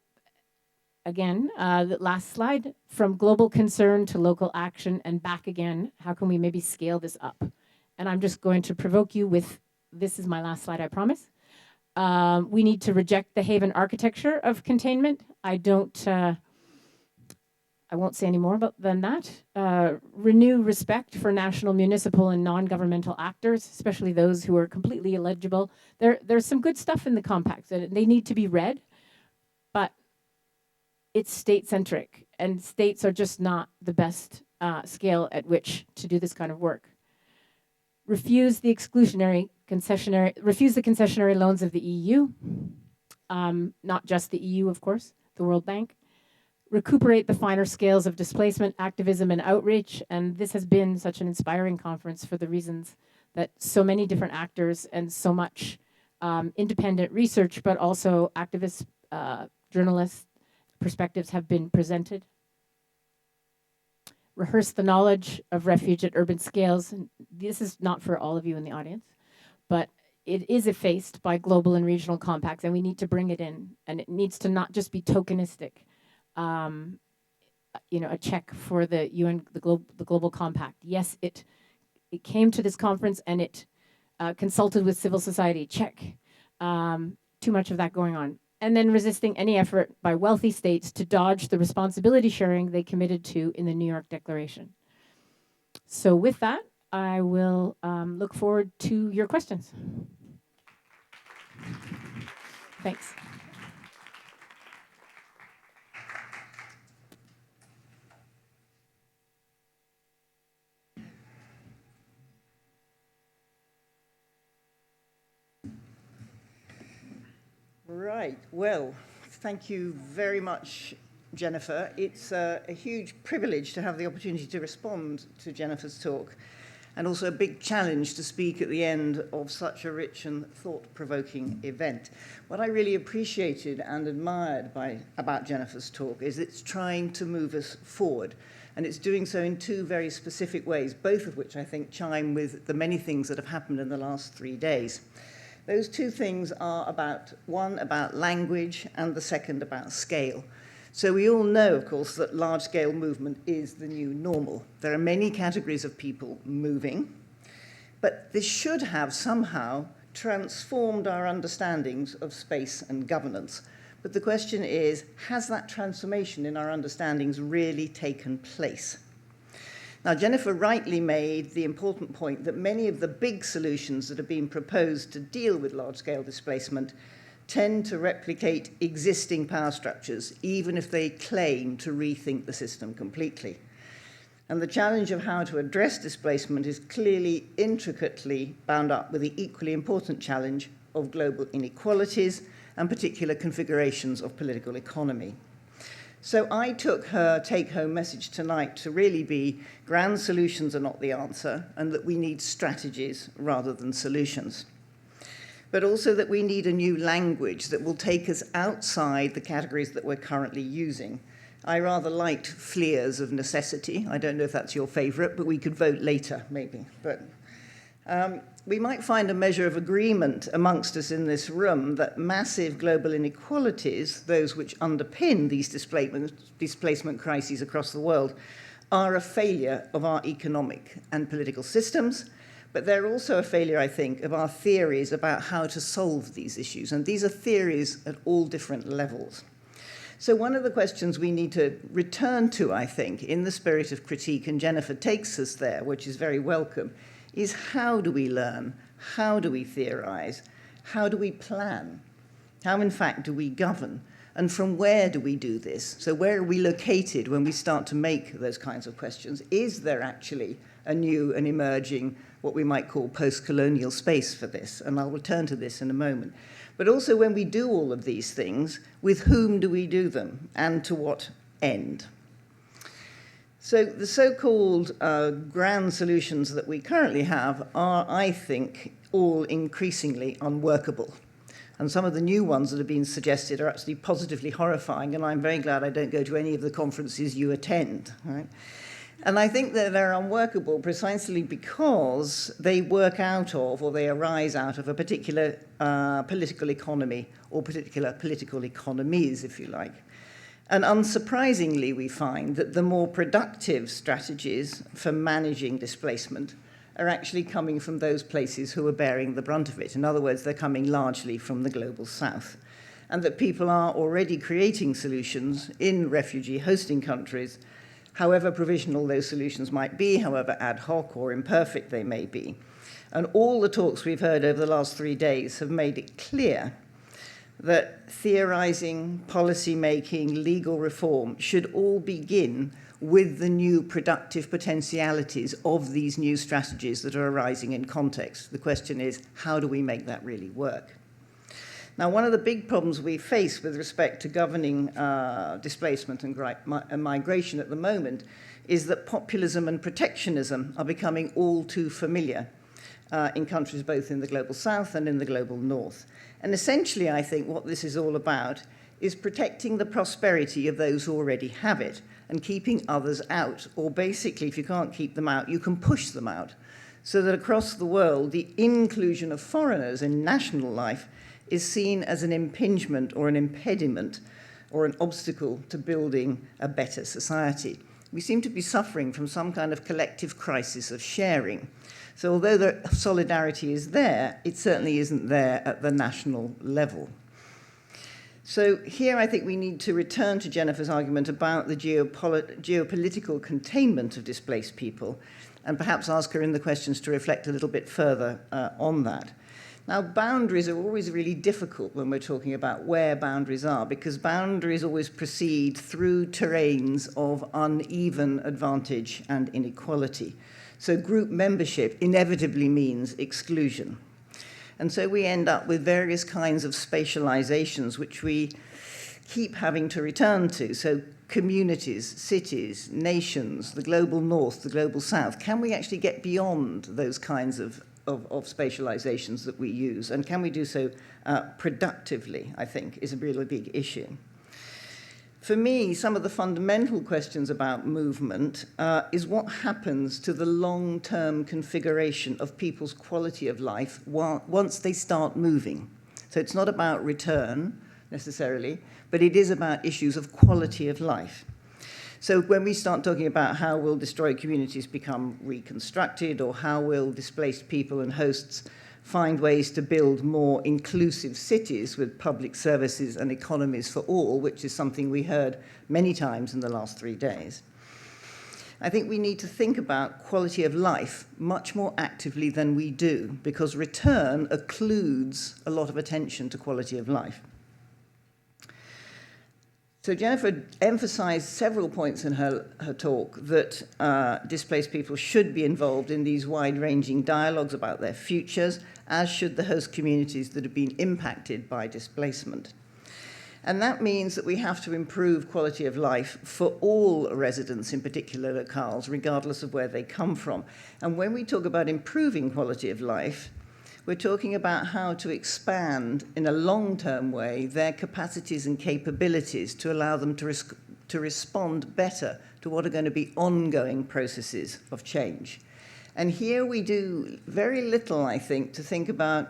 again, the last slide, from global concern to local action and back again, how can we maybe scale this up? And I'm just going to provoke you with, this is my last slide, I promise. We need to reject the haven architecture of containment. I won't say any more than that. Renew respect for national, municipal, and non-governmental actors, especially those who are completely illegible. There's some good stuff in the compact, and they need to be read, but it's state-centric, and states are just not the best scale at which to do this kind of work. Refuse the concessionary loans of the EU, not just the EU, of course, the World Bank. Recuperate the finer scales of displacement, activism, and outreach. And this has been such an inspiring conference for the reasons that so many different actors and so much independent research, but also activists, journalists, perspectives have been presented. Rehearse the knowledge of refuge at urban scales. And this is not for all of you in the audience, but it is effaced by global and regional compacts, and we need to bring it in. And it needs to not just be tokenistic. A check for the UN, the Global Compact. Yes, it came to this conference and it consulted with civil society. Check. Too much of that going on. And then resisting any effort by wealthy states to dodge the responsibility sharing they committed to in the New York Declaration. So with that, I will look forward to your questions. Thanks. Right. Well, thank you very much, Jennifer. It's a huge privilege to have the opportunity to respond to Jennifer's talk, and also a big challenge to speak at the end of such a rich and thought-provoking event. What I really appreciated and admired about Jennifer's talk is it's trying to move us forward, and it's doing so in two very specific ways, both of which I think chime with the many things that have happened in the last 3 days. Those two things are one about language and the second about scale. So we all know, of course, that large-scale movement is the new normal. There are many categories of people moving, but this should have somehow transformed our understandings of space and governance. But the question is, has that transformation in our understandings really taken place? Now, Jennifer rightly made the important point that many of the big solutions that have been proposed to deal with large-scale displacement tend to replicate existing power structures, even if they claim to rethink the system completely. And the challenge of how to address displacement is clearly intricately bound up with the equally important challenge of global inequalities and particular configurations of political economy. So I took her take-home message tonight to really be grand solutions are not the answer, and that we need strategies rather than solutions. But also that we need a new language that will take us outside the categories that we're currently using. I rather liked flares of necessity. I don't know if that's your favorite, but we could vote later, maybe. But we might find a measure of agreement amongst us in this room that massive global inequalities, those which underpin these displacement crises across the world, are a failure of our economic and political systems, but they're also a failure, I think, of our theories about how to solve these issues. And these are theories at all different levels. So one of the questions we need to return to, I think, in the spirit of critique, and Jennifer takes us there, which is very welcome, is how do we learn? How do we theorize? How do we plan? How, in fact, do we govern? And from where do we do this? So where are we located when we start to make those kinds of questions? Is there actually a new and emerging, what we might call post-colonial space for this? And I'll return to this in a moment. But also when we do all of these things, with whom do we do them? And to what end? So the so-called grand solutions that we currently have are, I think, all increasingly unworkable. And some of the new ones that have been suggested are actually positively horrifying, and I'm very glad I don't go to any of the conferences you attend. Right? And I think that they're unworkable precisely because they work out of, or they arise out of, a particular political economy, or particular political economies, if you like. And unsurprisingly, we find that the more productive strategies for managing displacement are actually coming from those places who are bearing the brunt of it. In other words, they're coming largely from the global south. And that people are already creating solutions in refugee hosting countries, however provisional those solutions might be, however ad hoc or imperfect they may be. And all the talks we've heard over the last 3 days have made it clear that theorizing, policy-making, legal reform should all begin with the new productive potentialities of these new strategies that are arising in context. The question is, how do we make that really work? Now, one of the big problems we face with respect to governing displacement and migration at the moment is that populism and protectionism are becoming all too familiar in countries both in the global south and in the global north. And essentially, I think what this is all about is protecting the prosperity of those who already have it and keeping others out. Or basically, if you can't keep them out, you can push them out. So that across the world, the inclusion of foreigners in national life is seen as an impingement or an impediment or an obstacle to building a better society. We seem to be suffering from some kind of collective crisis of sharing. So although the solidarity is there, it certainly isn't there at the national level. So here I think we need to return to Jennifer's argument about the geopolitical containment of displaced people, and perhaps ask her in the questions to reflect a little bit further on that. Now, boundaries are always really difficult when we're talking about where boundaries are, because boundaries always proceed through terrains of uneven advantage and inequality. So group membership inevitably means exclusion. And so we end up with various kinds of spatializations, which we keep having to return to. So communities, cities, nations, the global north, the global south. Can we actually get beyond those kinds of spatializations that we use? And can we do so productively, I think, is a really big issue. For me, some of the fundamental questions about movement is what happens to the long-term configuration of people's quality of life once they start moving. So it's not about return, necessarily, but it is about issues of quality of life. So when we start talking about how will destroyed communities become reconstructed, or how will displaced people and hosts find ways to build more inclusive cities with public services and economies for all, which is something we heard many times in the last 3 days, I think we need to think about quality of life much more actively than we do, because return occludes a lot of attention to quality of life. So Jennifer emphasized several points in her talk that displaced people should be involved in these wide-ranging dialogues about their futures, as should the host communities that have been impacted by displacement. And that means that we have to improve quality of life for all residents, in particular locales, regardless of where they come from. And when we talk about improving quality of life, we're talking about how to expand in a long-term way their capacities and capabilities to allow them to respond better to what are going to be ongoing processes of change. And here we do very little, I think, to think about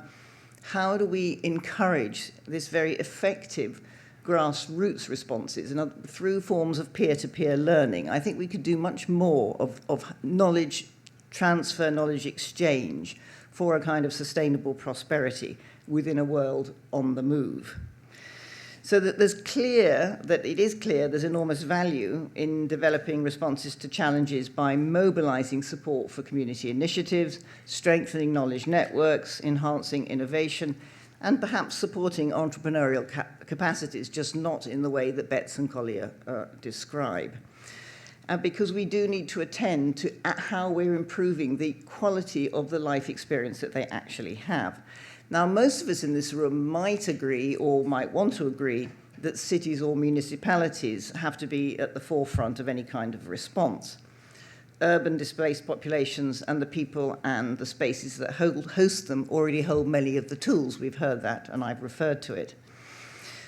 how do we encourage this very effective grassroots responses and through forms of peer-to-peer learning. I think we could do much more of knowledge transfer, knowledge exchange, for a kind of sustainable prosperity within a world on the move. So that it is clear there's enormous value in developing responses to challenges by mobilizing support for community initiatives, strengthening knowledge networks, enhancing innovation, and perhaps supporting entrepreneurial capacities, just not in the way that Betts and Collier describe. Because we do need to attend to how we're improving the quality of the life experience that they actually have. Now, most of us in this room might agree or might want to agree that cities or municipalities have to be at the forefront of any kind of response. Urban displaced populations and the people and the spaces that host them already hold many of the tools. We've heard that, and I've referred to it.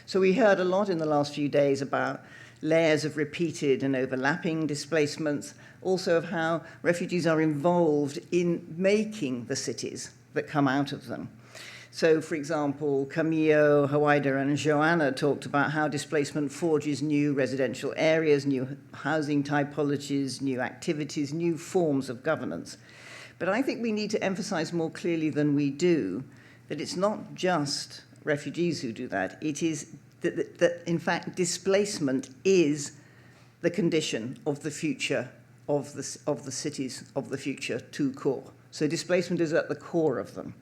So we heard a lot in the last few days about layers of repeated and overlapping displacements, also of how refugees are involved in making the cities that come out of them. So, for example, Camillo, Hawaida, and Joanna talked about how displacement forges new residential areas, new housing typologies, new activities, new forms of governance. But I think we need to emphasize more clearly than we do that it's not just refugees who do that. It is that in fact, displacement is the condition of the future of the cities of the future to core. So displacement is at the core of them.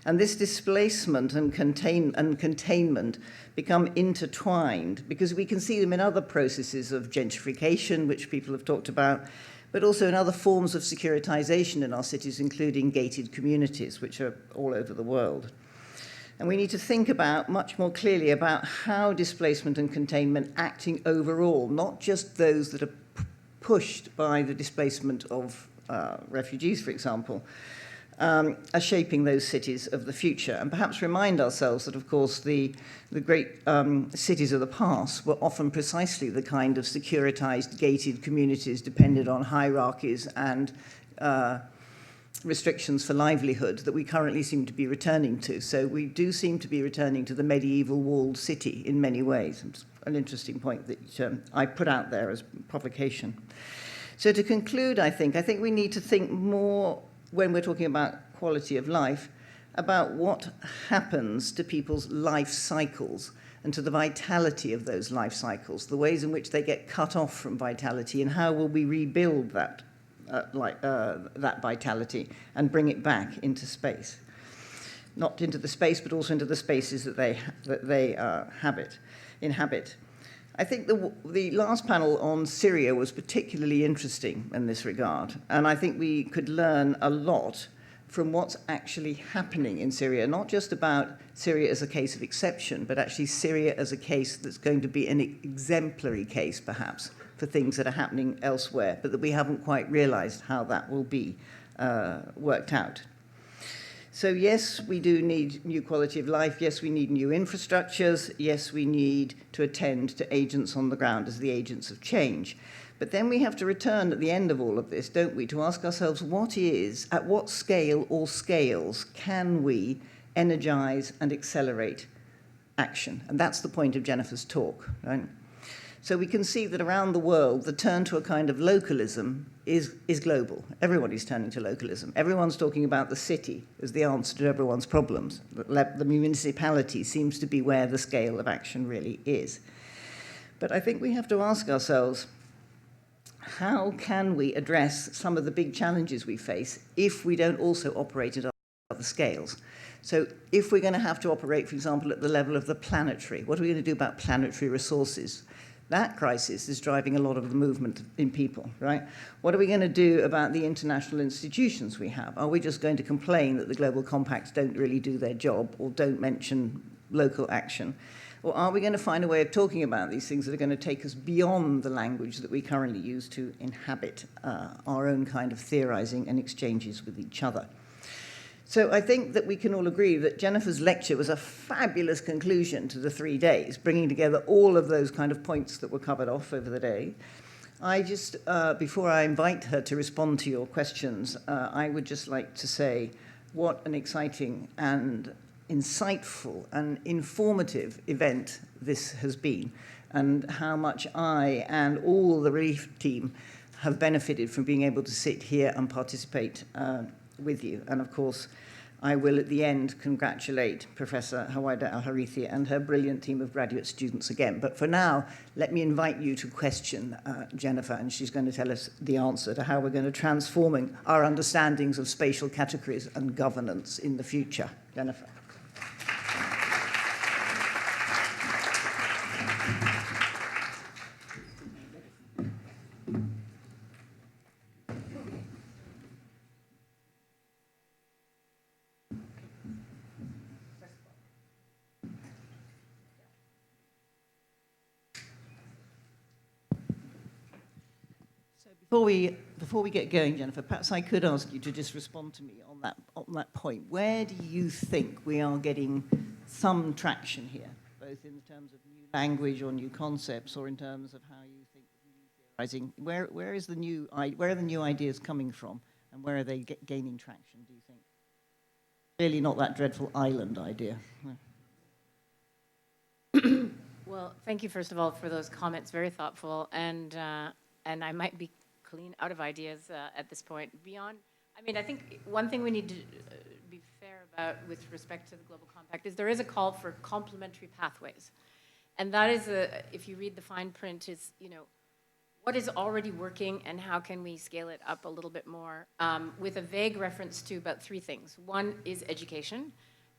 And this displacement and containment become intertwined because we can see them in other processes of gentrification, which people have talked about, but also in other forms of securitization in our cities, including gated communities, which are all over the world. And we need to think about much more clearly about how displacement and containment acting overall, not just those that are pushed by the displacement of refugees, for example, are shaping those cities of the future. And perhaps remind ourselves that, of course, the great cities of the past were often precisely the kind of securitized, gated communities dependent on hierarchies and restrictions for livelihood that we currently seem to be returning to. So we do seem to be returning to the medieval walled city in many ways. It's an interesting point that I put out there as provocation. So to conclude, I think we need to think more when we're talking about quality of life about what happens to people's life cycles and to the vitality of those life cycles, the ways in which they get cut off from vitality, and how will we rebuild that that vitality and bring it back into space. not into the space, but also into the spaces that they inhabit. I think the last panel on Syria was particularly interesting in this regard, and I think we could learn a lot from what's actually happening in Syria, not just about Syria as a case of exception, but actually Syria as a case that's going to be an exemplary case, perhaps, for things that are happening elsewhere, but that we haven't quite realized how that will be worked out. So yes, we do need new quality of life. Yes, we need new infrastructures. Yes, we need to attend to agents on the ground as the agents of change. But then we have to return at the end of all of this, don't we, to ask ourselves at what scale or scales can we energize and accelerate action? And that's the point of Jennifer's talk, right? So we can see that around the world, the turn to a kind of localism is global. Everybody's turning to localism. Everyone's talking about the city as the answer to everyone's problems. The municipality seems to be where the scale of action really is. But I think we have to ask ourselves, how can we address some of the big challenges we face if we don't also operate at other scales? So if we're going to have to operate, for example, at the level of the planetary, what are we going to do about planetary resources? That crisis is driving a lot of the movement in people, right? What are we going to do about the international institutions we have? Are we just going to complain that the global compacts don't really do their job or don't mention local action? Or are we going to find a way of talking about these things that are going to take us beyond the language that we currently use to inhabit our own kind of theorizing and exchanges with each other? So I think that we can all agree that Jennifer's lecture was a fabulous conclusion to the 3 days, bringing together all of those kind of points that were covered off over the day. I just, before I invite her to respond to your questions, I would just like to say what an exciting and insightful and informative event this has been, and how much I and all the relief team have benefited from being able to sit here and participate with you. And of course, I will at the end congratulate Professor Hawaida Al-Harithi and her brilliant team of graduate students again. But for now, let me invite you to question Jennifer, and she's going to tell us the answer to how we're going to transforming our understandings of spatial categories and governance in the future. Jennifer. Before we get going, Jennifer, perhaps I could ask you to just respond to me on that point. Where do you think we are getting some traction here, both in terms of new language or new concepts, or in terms of how you think theorizing? Where are the new ideas coming from, and where are they gaining traction? Do you think? Clearly not that dreadful island idea. Well, thank you first of all for those comments. Very thoughtful, and I might be clean out of ideas at this point. I think one thing we need to be fair about with respect to the Global Compact is there is a call for complementary pathways. And that is, if you read the fine print, is, what is already working and how can we scale it up a little bit more, with a vague reference to about 3 things. One is education.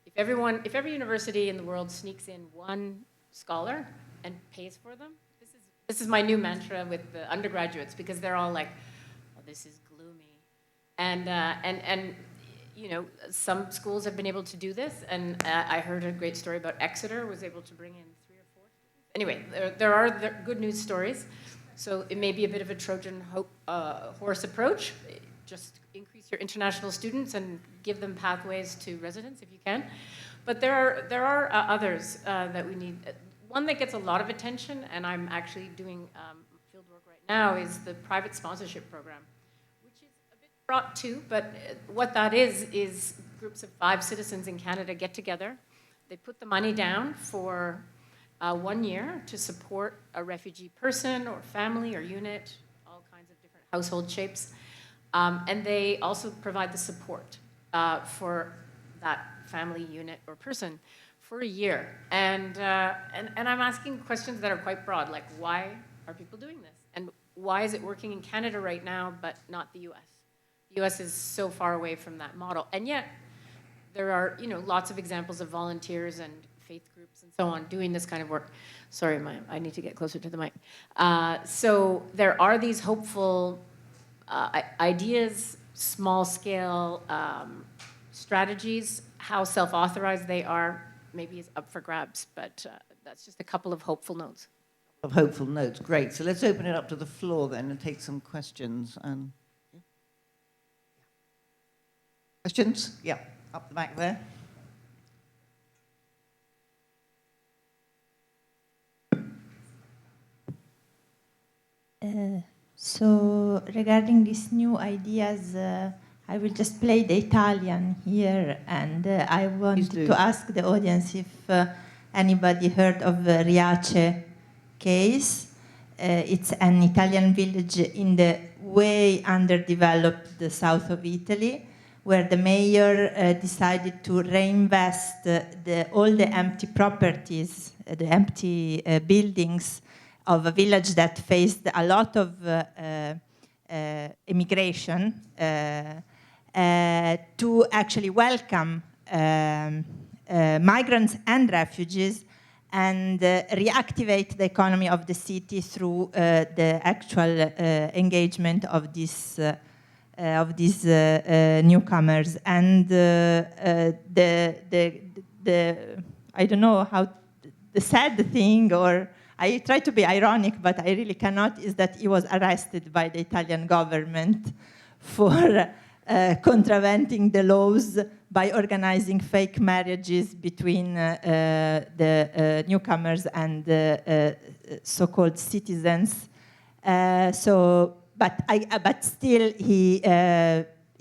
If every university in the world sneaks in one scholar and pays for them, this is my new mantra with the undergraduates, because they're all like, oh, this is gloomy. And some schools have been able to do this, and I heard a great story about Exeter was able to bring in 3 or 4 students. Anyway, there are good news stories. So it may be a bit of a Trojan horse approach. Just increase your international students and give them pathways to residence if you can. But there are others that we need. One that gets a lot of attention, and I'm actually doing field work right now, is the private sponsorship program, which is a bit fraught too, but what that is groups of 5 citizens in Canada get together. They put the money down for 1 year to support a refugee person or family or unit, all kinds of different household shapes. And they also provide the support for that family, unit, or person for a year. And I'm asking questions that are quite broad, like why are people doing this? And why is it working in Canada right now, but not the US? The US is so far away from that model. And yet, there are, lots of examples of volunteers and faith groups and so on doing this kind of work. Sorry, I need to get closer to the mic. So there are these hopeful ideas, small-scale strategies. How self-authorized they are maybe is up for grabs, but that's just a couple of hopeful notes. Of hopeful notes, great. So let's open it up to the floor then and take some questions. And questions? Yeah, up the back there. So regarding these new ideas, I will just play the Italian here, and I wanted to ask the audience if anybody heard of the Riace case. It's an Italian village in the way underdeveloped south of Italy, where the mayor decided to reinvest all the empty properties, the empty buildings of a village that faced a lot of immigration to actually welcome migrants and refugees and reactivate the economy of the city through the actual engagement of these newcomers. And I don't know how, the sad thing, or I try to be ironic, but I really cannot, is that he was arrested by the Italian government for contravening the laws by organizing fake marriages between the newcomers and the so-called citizens. But still he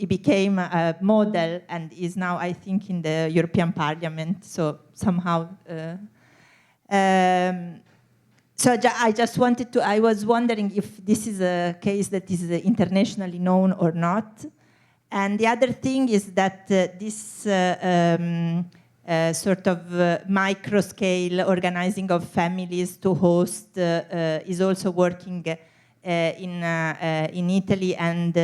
became a model and is now, I think, in the European Parliament. So somehow. So I just wanted to, I was wondering if this is a case that is internationally known or not. And the other thing is that this sort of micro-scale organizing of families to host is also working in Italy, and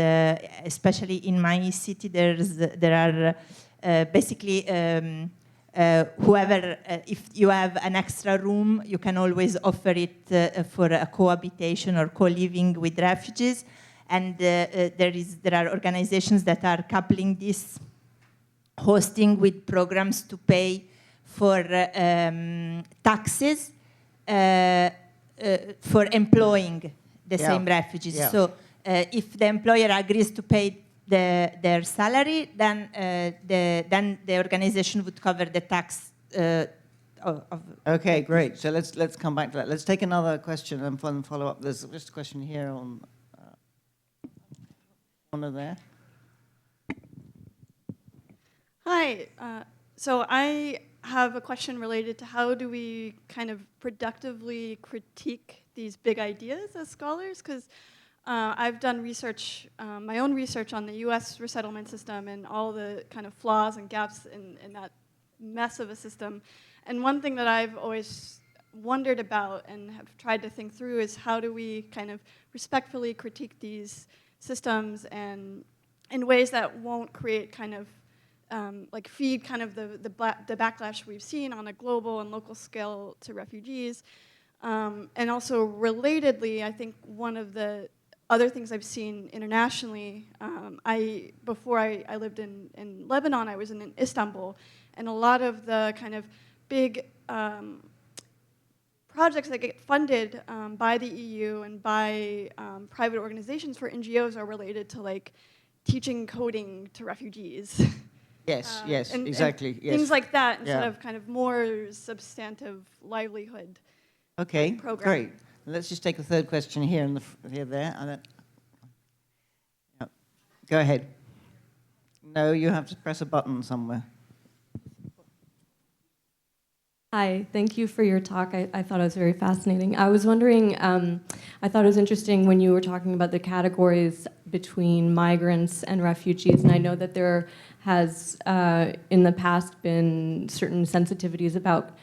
especially in my city, there are basically whoever, if you have an extra room, you can always offer it for a cohabitation or co-living with refugees. And there are organizations that are coupling this hosting with programs to pay for taxes for employing the same refugees. Yeah. So if the employer agrees to pay their salary, then the organization would cover the tax. Okay, great. So let's come back to that. Let's take another question and follow up. There's just a question here on corner there. Hi. So I have a question related to how do we kind of productively critique these big ideas as scholars? Because I've done research, my own research on the US resettlement system and all the kind of flaws and gaps in that mess of a system. And one thing that I've always wondered about and have tried to think through is how do we kind of respectfully critique these systems and in ways that won't create kind of like feed kind of the backlash we've seen on a global and local scale to refugees. And also relatedly, I think one of the other things I've seen internationally, before I lived in Lebanon, I was in Istanbul, and a lot of the kind of big projects that get funded by the EU and by private organizations for NGOs are related to like teaching coding to refugees. Yes, yes, exactly. Yes. Things like that instead of kind of more substantive livelihood. Okay, program. Great. Let's just take the third question here and there. And then, go ahead. No, you have to press a button somewhere. Hi, thank you for your talk. I thought it was very fascinating. I was wondering, I thought it was interesting when you were talking about the categories between migrants and refugees, and I know that there has in the past been certain sensitivities about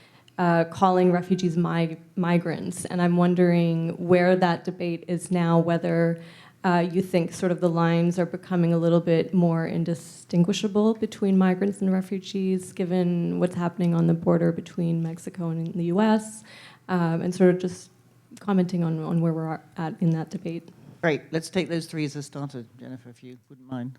calling refugees migrants, and I'm wondering where that debate is now, whether you think sort of the lines are becoming a little bit more indistinguishable between migrants and refugees, given what's happening on the border between Mexico and the US, and sort of just commenting on where we're at in that debate. Great. Let's take those three as a starter, Jennifer, if you wouldn't mind.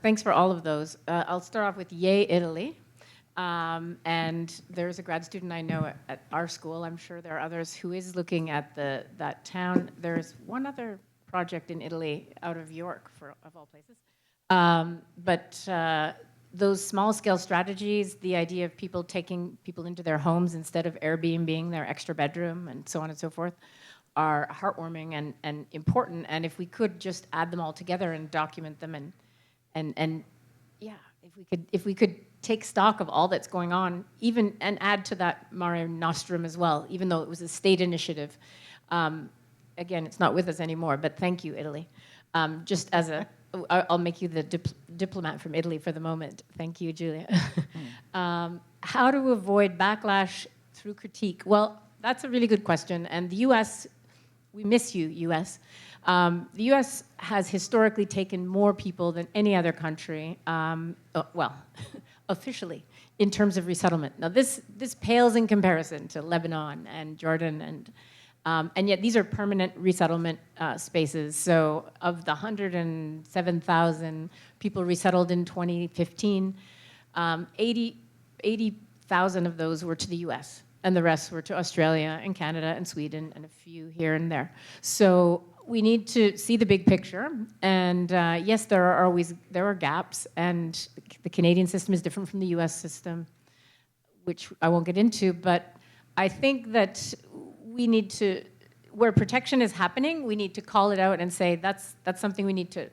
Thanks for all of those. I'll start off with Yay Italy. And there's a grad student I know at our school. I'm sure there are others who is looking at that town. There's one other project in Italy out of York, of all places. But those small-scale strategies, the idea of people taking people into their homes instead of Airbnb-ing their extra bedroom and so on and so forth, are heartwarming and important. And if we could just add them all together and document them and yeah, if we could take stock of all that's going on, even and add to that Mare Nostrum as well, even though it was a state initiative. Again, it's not with us anymore, but thank you, Italy. Just as I'll make you the diplomat from Italy for the moment. Thank you, Julia. How to avoid backlash through critique? Well, that's a really good question. And the US, we miss you, US. The US has historically taken more people than any other country, well, officially, in terms of resettlement. Now, this pales in comparison to Lebanon and Jordan, and yet these are permanent resettlement spaces. So of the 107,000 people resettled in 2015, 80,000 of those were to the US, and the rest were to Australia and Canada and Sweden and a few here and there. So we need to see the big picture, and yes, there are gaps, and the Canadian system is different from the US system, which I won't get into, but I think that we need to, where protection is happening, we need to call it out and say that's something we need to,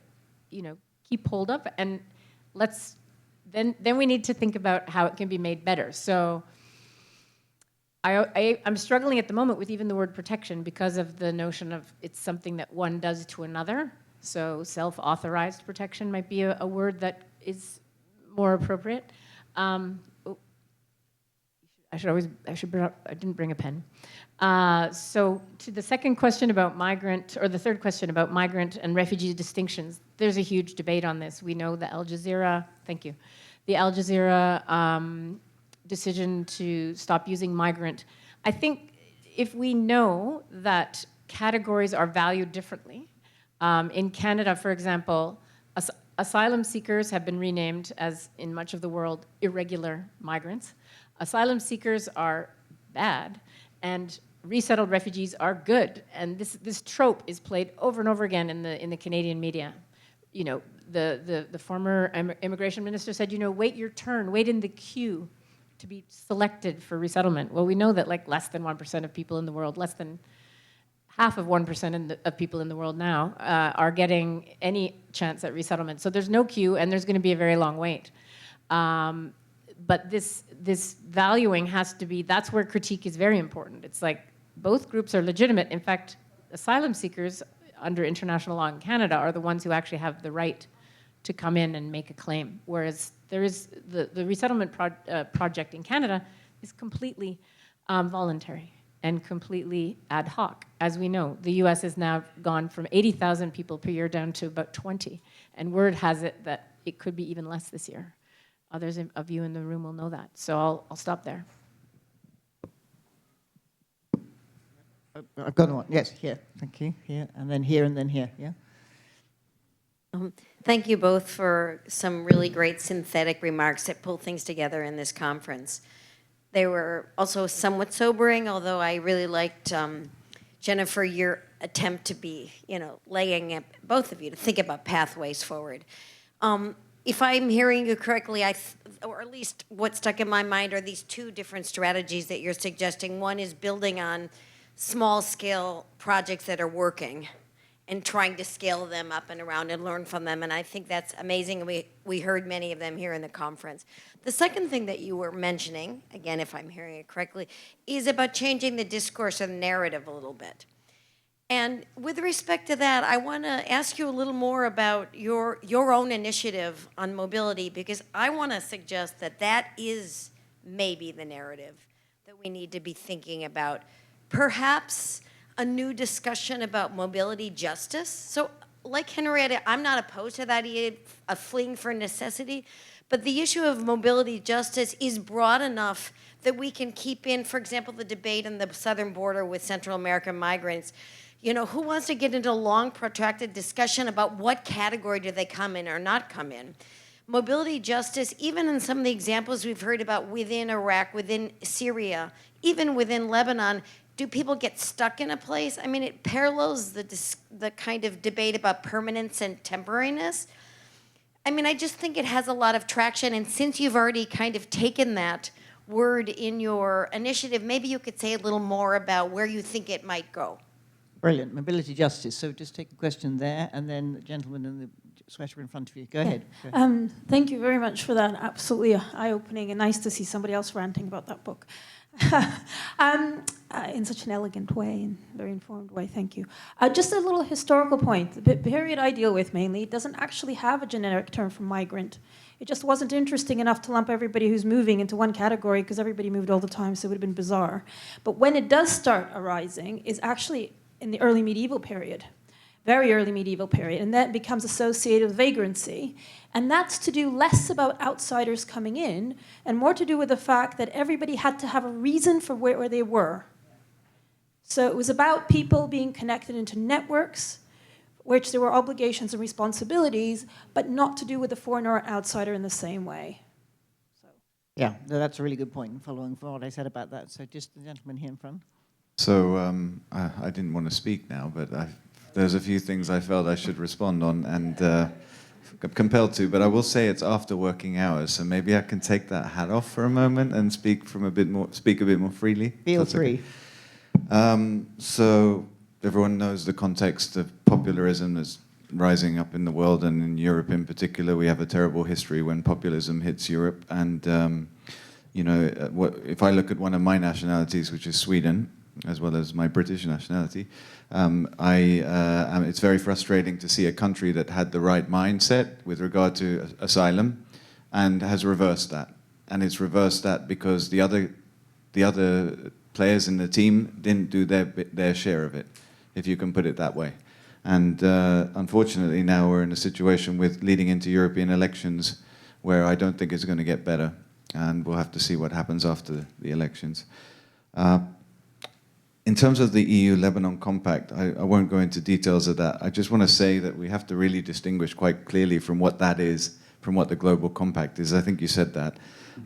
keep hold of, and then we need to think about how it can be made better. So I'm struggling at the moment with even the word protection because of the notion of it's something that one does to another. So self-authorized protection might be a word that is more appropriate. I didn't bring a pen. So to the second question about the third question about migrant and refugee distinctions, there's a huge debate on this. We know the Al Jazeera decision to stop using migrant. I think if we know that categories are valued differently, in Canada, for example, asylum seekers have been renamed, as in much of the world, irregular migrants. Asylum seekers are bad, and resettled refugees are good. And this trope is played over and over again in the Canadian media. The former immigration minister said, wait your turn, wait in the queue to be selected for resettlement. Well, we know that less than 1% of people in the world, less than half of 1% of people in the world now are getting any chance at resettlement. So there's no queue, and there's going to be a very long wait. But this valuing has to be, that's where critique is very important. It's like both groups are legitimate. In fact, asylum seekers under international law in Canada are the ones who actually have the right to come in and make a claim, whereas there is the resettlement project in Canada is completely voluntary and completely ad hoc. As we know, the US has now gone from 80,000 people per year down to about 20, and word has it that it could be even less this year. Others of you in the room will know that, so I'll stop there. I've got one. Yes, here. Thank you. Here, and then here, yeah? Thank you both for some really great synthetic remarks that pull things together in this conference. They were also somewhat sobering, although I really liked, Jennifer, your attempt to be, laying it, both of you, to think about pathways forward. If I'm hearing you correctly, or at least what stuck in my mind are these two different strategies that you're suggesting. One is building on small-scale projects that are working and trying to scale them up and around and learn from them. And I think that's amazing. We heard many of them here in the conference. The second thing that you were mentioning, again, if I'm hearing it correctly, is about changing the discourse and narrative a little bit. And with respect to that, I want to ask you a little more about your own initiative on mobility, because I want to suggest that that is maybe the narrative that we need to be thinking about. Perhaps a new discussion about mobility justice. So like Henrietta, I'm not opposed to that idea of fleeing for necessity, but the issue of mobility justice is broad enough that we can keep in, for example, the debate on the southern border with Central American migrants. You know, who wants to get into a long, protracted discussion about what category do they come in or not come in? Mobility justice, even in some of the examples we've heard about within Iraq, within Syria, even within Lebanon, do people get stuck in a place? I mean, it parallels the kind of debate about permanence and temporariness. I mean, I just think it has a lot of traction, and since you've already kind of taken that word in your initiative, maybe you could say a little more about where you think it might go. Brilliant. Mobility justice. So just take a question there, and then the gentleman in the sweater in front of you. Go ahead. Thank you very much for that. Absolutely eye-opening, and nice to see somebody else ranting about that book. In such an elegant way and very informed way, thank you. Just a little historical point. The period I deal with mainly doesn't actually have a generic term for migrant. It just wasn't interesting enough to lump everybody who's moving into one category because everybody moved all the time, so it would have been bizarre. But when it does start arising is actually in the early medieval period, very early medieval period, and that becomes associated with vagrancy. And that's to do less about outsiders coming in and more to do with the fact that everybody had to have a reason for where they were. So it was about people being connected into networks, which there were obligations and responsibilities, but not to do with the foreigner or outsider in the same way. So. Yeah, no, that's a really good point, following from what I said about that. So just the gentleman here in front. So I didn't want to speak now, but there's a few things I felt I should respond on, and I'm compelled to, but I will say it's after working hours, so maybe I can take that hat off for a moment and speak a bit more freely. Feel free. Okay. So everyone knows the context of popularism that's rising up in the world, and in Europe in particular. We have a terrible history when populism hits Europe, and you know, if I look at one of my nationalities, which is Sweden, as well as my British nationality, it's very frustrating to see a country that had the right mindset with regard to asylum and has reversed that. And it's reversed that because the other players in the team didn't do their share of it, if you can put it that way. And unfortunately now we're in a situation with leading into European elections where I don't think it's going to get better. And we'll have to see what happens after the elections. In terms of the EU-Lebanon compact, I won't go into details of that. I just want to say that we have to really distinguish quite clearly from what that is, from what the global compact is. I think you said that.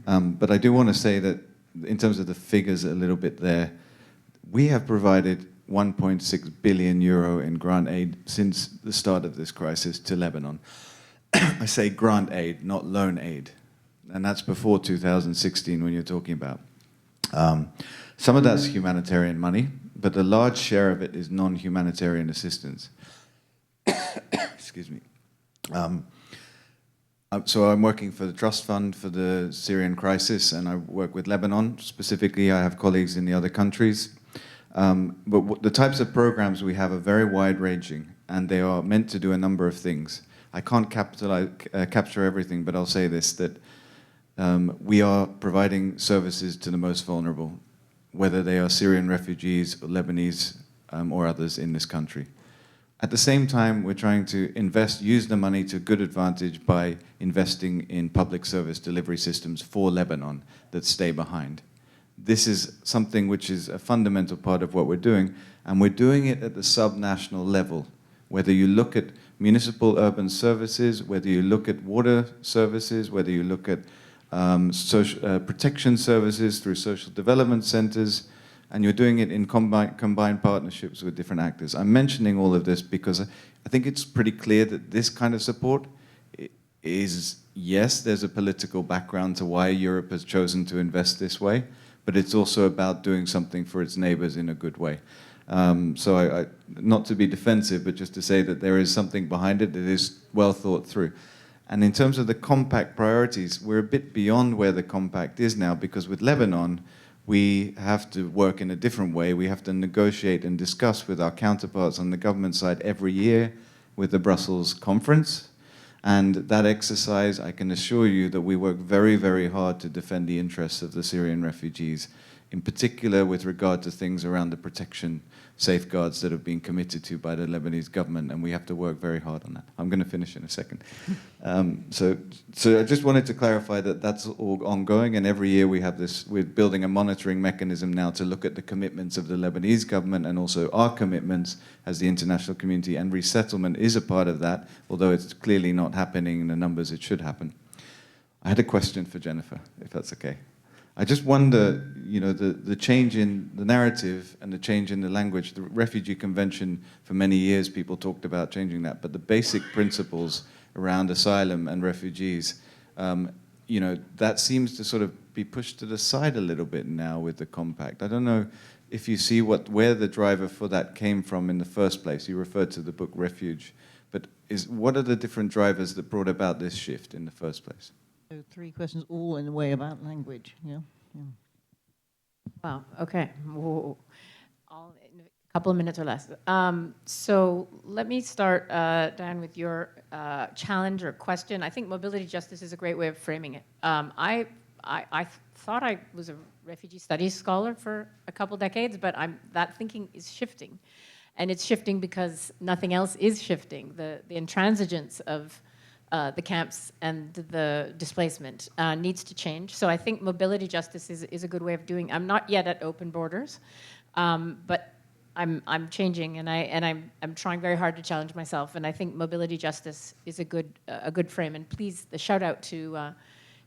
But I do want to say that in terms of the figures a little bit there, we have provided 1.6 billion euro in grant aid since the start of this crisis to Lebanon. I say grant aid, not loan aid. And that's before 2016 when you're talking about. Some of that's humanitarian money, but a large share of it is non-humanitarian assistance. Excuse me. So I'm working for the Trust Fund for the Syrian crisis, and I work with Lebanon. Specifically, I have colleagues in the other countries. But the types of programs we have are very wide-ranging, and they are meant to do a number of things. I can't capture everything, but I'll say this, that we are providing services to the most vulnerable, whether they are Syrian refugees or Lebanese or others in this country. At the same time, we're trying to use the money to good advantage by investing in public service delivery systems for Lebanon that stay behind. This is something which is a fundamental part of what we're doing, and we're doing it at the subnational level. Whether you look at municipal urban services, whether you look at water services, whether you look at social protection services through social development centers, and you're doing it in combined partnerships with different actors. I'm mentioning all of this because I think it's pretty clear that this kind of support is, yes, there's a political background to why Europe has chosen to invest this way, but it's also about doing something for its neighbors in a good way. So not to be defensive, but just to say that there is something behind it that is well thought through. And in terms of the compact priorities, we're a bit beyond where the compact is now, because with Lebanon, we have to work in a different way. We have to negotiate and discuss with our counterparts on the government side every year with the Brussels conference. And that exercise, I can assure you that we work very, very hard to defend the interests of the Syrian refugees, in particular with regard to things around the protection safeguards that have been committed to by the Lebanese government, and we have to work very hard on that. I'm going to finish in a second. So I just wanted to clarify that that's all ongoing, and every year we have this, we're building a monitoring mechanism now to look at the commitments of the Lebanese government and also our commitments as the international community, and resettlement is a part of that, although it's clearly not happening in the numbers it should happen. I had a question for Jennifer, if that's okay. I just wonder, you know, the change in the narrative and the change in the language. The Refugee Convention, for many years, people talked about changing that, but the basic principles around asylum and refugees, you know, that seems to sort of be pushed to the side a little bit now with the compact. I don't know if you see where the driver for that came from in the first place. You referred to the book Refuge, but what are the different drivers that brought about this shift in the first place? So 3 questions, all in a way about language. Yeah. Wow. Okay. Whoa. All in a couple of minutes or less. So let me start, Dan, with your challenge or question. I think mobility justice is a great way of framing it. I thought I was a refugee studies scholar for a couple decades, but that thinking is shifting, and it's shifting because nothing else is shifting. The intransigence of the camps and the displacement needs to change. So I think mobility justice is a good way of doing. I'm not yet at open borders, but I'm changing, and I'm trying very hard to challenge myself. And I think mobility justice is a good frame. And please, the shout out to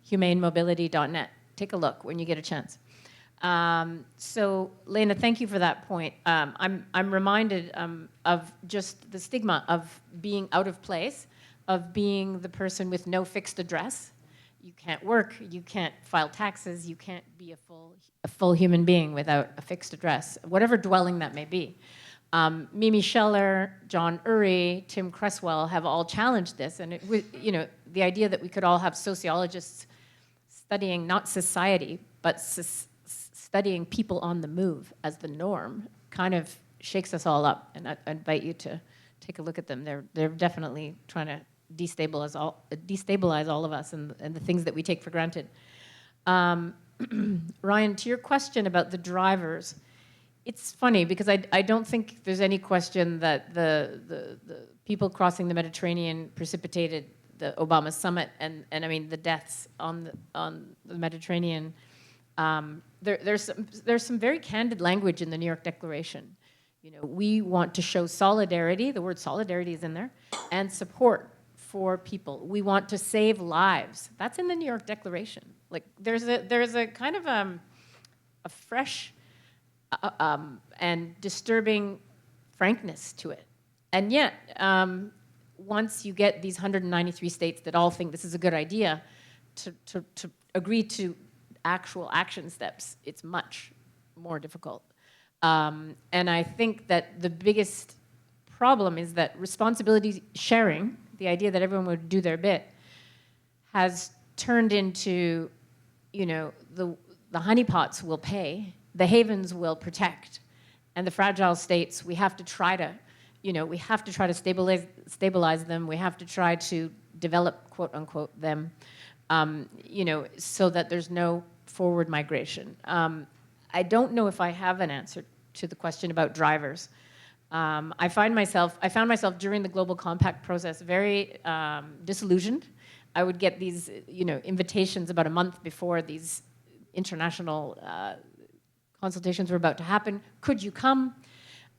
humanemobility.net. Take a look when you get a chance. So Lena, thank you for that point. I'm reminded of just the stigma of being out of place, of being the person with no fixed address. You can't work, you can't file taxes, you can't be a full human being without a fixed address, whatever dwelling that may be. Mimi Scheller, John Urry, Tim Cresswell have all challenged this, and you know, the idea that we could all have sociologists studying not society, but studying people on the move as the norm kind of shakes us all up, and I invite you to take a look at them. They're definitely trying to destabilize all of us and the things that we take for granted. Ryan, to your question about the drivers, it's funny because I don't think there's any question that the people crossing the Mediterranean precipitated the Obama summit and I mean the deaths on the Mediterranean. There's some very candid language in the New York Declaration. You know, we want to show solidarity. The word solidarity is in there, and support for people. We want to save lives. That's in the New York Declaration. Like there's a kind of a fresh and disturbing frankness to it. And yet, once you get these 193 states that all think this is a good idea, to agree to actual action steps, it's much more difficult. And I think that the biggest problem is that responsibility sharing, the idea that everyone would do their bit, has turned into, you know, the honeypots will pay, the havens will protect, and the fragile states, we have to try to, you know, we have to try to stabilize them. We have to try to develop, quote unquote, them, you know, so that there's no forward migration. I don't know if I have an answer to the question about drivers. I found myself during the Global Compact process very disillusioned. I would get these, you know, invitations about a month before these international consultations were about to happen. Could you come?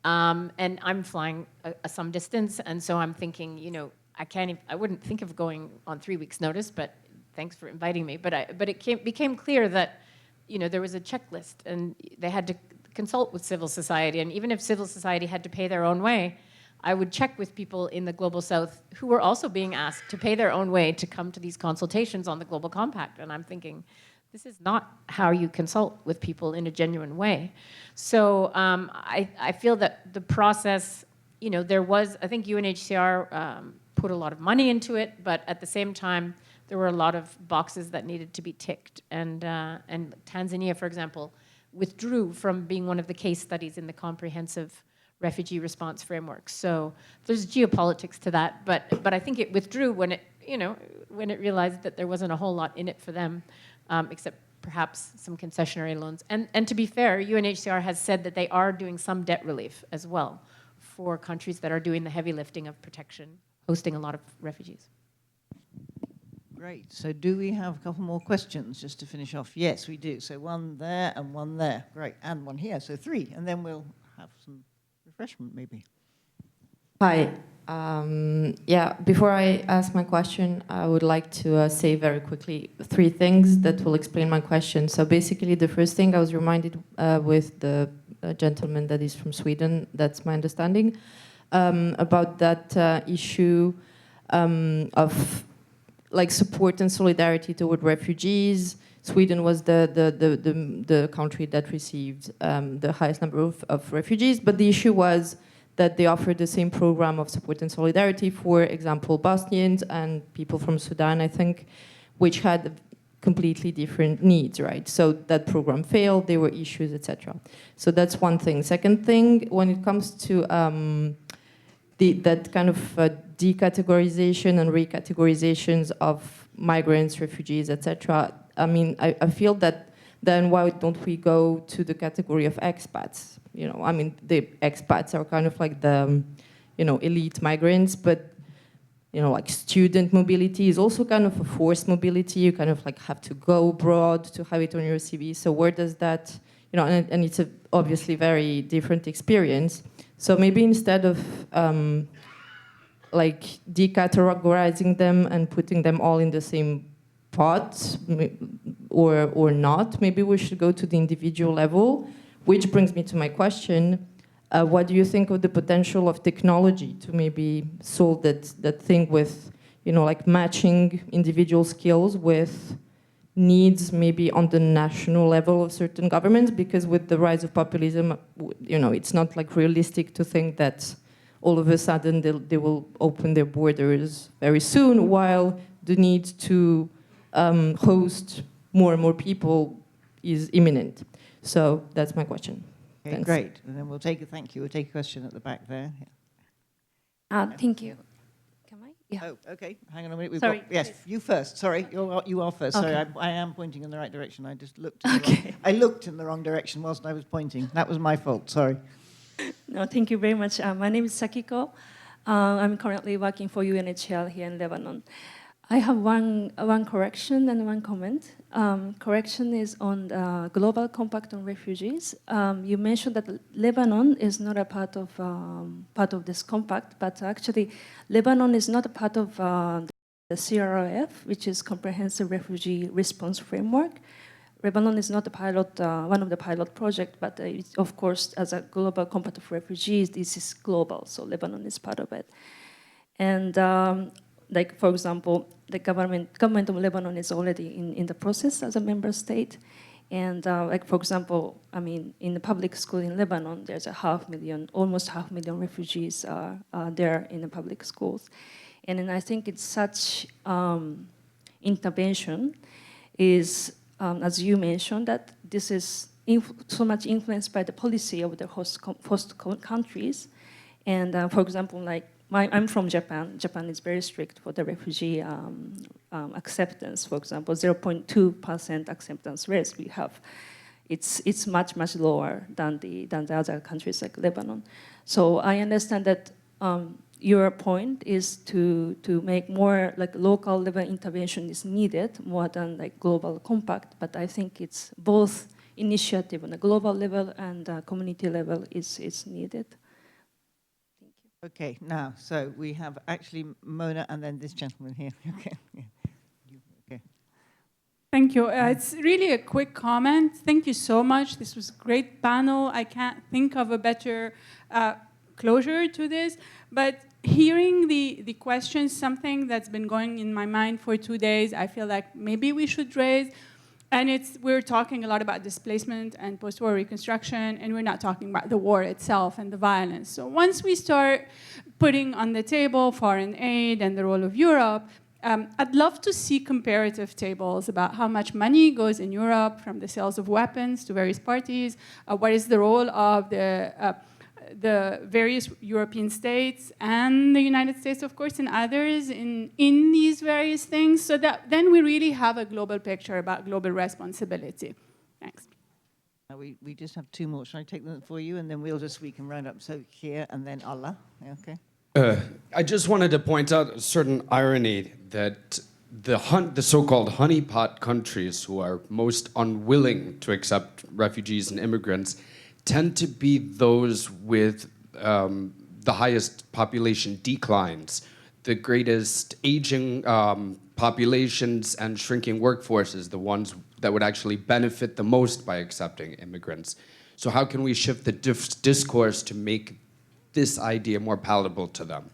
And I'm flying some distance, and so I'm thinking, you know, I wouldn't think of going on 3 weeks' notice, but thanks for inviting me. But it became clear that, you know, there was a checklist, and they had to consult with civil society. And even if civil society had to pay their own way, I would check with people in the Global South who were also being asked to pay their own way to come to these consultations on the Global Compact. And I'm thinking, this is not how you consult with people in a genuine way. So I feel that the process, you know, I think UNHCR put a lot of money into it, but at the same time, there were a lot of boxes that needed to be ticked. And Tanzania, for example, withdrew from being one of the case studies in the comprehensive refugee response framework. So there's geopolitics to that, but I think it withdrew when it, when it realized that there wasn't a whole lot in it for them, except perhaps some concessionary loans. And to be fair, UNHCR has said that they are doing some debt relief as well for countries that are doing the heavy lifting of protection, hosting a lot of refugees. Great. So do we have a couple more questions just to finish off? Yes, we do. So one there and one there. Great. And one here. So 3. And then we'll have some refreshment maybe. Hi. Yeah, before I ask my question, I would like to say very quickly 3 things that will explain my question. So basically, the first thing I was reminded with the gentleman that is from Sweden, that's my understanding, about that issue of like support and solidarity toward refugees. Sweden was the country that received the highest number of refugees, but the issue was that they offered the same program of support and solidarity, for example, Bosnians and people from Sudan, I think, which had completely different needs, right? So that program failed, there were issues, etc. So that's one thing. Second thing, when it comes to that kind of decategorization and recategorizations of migrants, refugees, etc. I mean, I feel that then why don't we go to the category of expats? I mean, the expats are kind of like the, elite migrants, but, like student mobility is also kind of a forced mobility. You kind of like have to go abroad to have it on your CV. So where does that, and it's a obviously very different experience. So maybe instead of like decategorizing them and putting them all in the same pot or not, maybe we should go to the individual level. Which brings me to my question. What do you think of the potential of technology to maybe solve that thing with, like matching individual skills with needs maybe on the national level of certain governments? Because with the rise of populism, it's not like realistic to think that all of a sudden they will open their borders very soon, while the need to host more and more people is imminent. So that's my question. Okay, thanks. Great. And then we'll take a thank you. We'll take a question at the back there. Thank you. Can I? Yeah. Oh, okay. Hang on a minute. We've Sorry, got, yes, please. you first. Sorry, you are first. Okay. Sorry, I am pointing in the right direction. I just looked. I looked in the wrong direction whilst I was pointing. That was my fault. Sorry. No, thank you very much. My name is Sakiko. I'm currently working for UNHCR here in Lebanon. I have one correction and one comment. Correction is on the Global Compact on Refugees. You mentioned that Lebanon is not a part of this compact, but actually Lebanon is not a part of the CRRF, which is Comprehensive Refugee Response Framework. Lebanon is not a pilot, one of the pilot projects, but of course, as a Global Compact of Refugees, this is global, so Lebanon is part of it. And like, for example, the government of Lebanon is already in the process as a member state. And like, for example, I mean, in the public school in Lebanon, there's almost 500,000 refugees there in the public schools. And then I think it's such intervention is, as you mentioned, that this is so much influenced by the policy of the host countries. And for example, like, I'm from Japan. Japan is very strict for the refugee acceptance. For example, 0.2% acceptance rate we have. It's much lower than the other countries like Lebanon. So I understand that your point is to make more like local level intervention is needed more than like global compact. But I think it's both initiative on a global level and community level is needed. Okay, now, so we have actually Mona and then this gentleman here. Okay. Yeah. Okay. Thank you. It's really a quick comment. Thank you so much. This was a great panel. I can't think of a better closure to this. But hearing the questions, something that's been going in my mind for 2 days, I feel like maybe we should raise. And we're talking a lot about displacement and post-war reconstruction, and we're not talking about the war itself and the violence. So once we start putting on the table foreign aid and the role of Europe, I'd love to see comparative tables about how much money goes in Europe from the sales of weapons to various parties, what is the role of the various European states and the United States, of course, and others in these various things, so that then we really have a global picture about global responsibility. Thanks. We just have two more. Shall I take them for you, and then we can round up. So here, and then Allah. Okay. I just wanted to point out a certain irony that the so-called honeypot countries who are most unwilling to accept refugees and immigrants tend to be those with the highest population declines, the greatest aging populations and shrinking workforces, the ones that would actually benefit the most by accepting immigrants. So how can we shift the discourse to make this idea more palatable to them?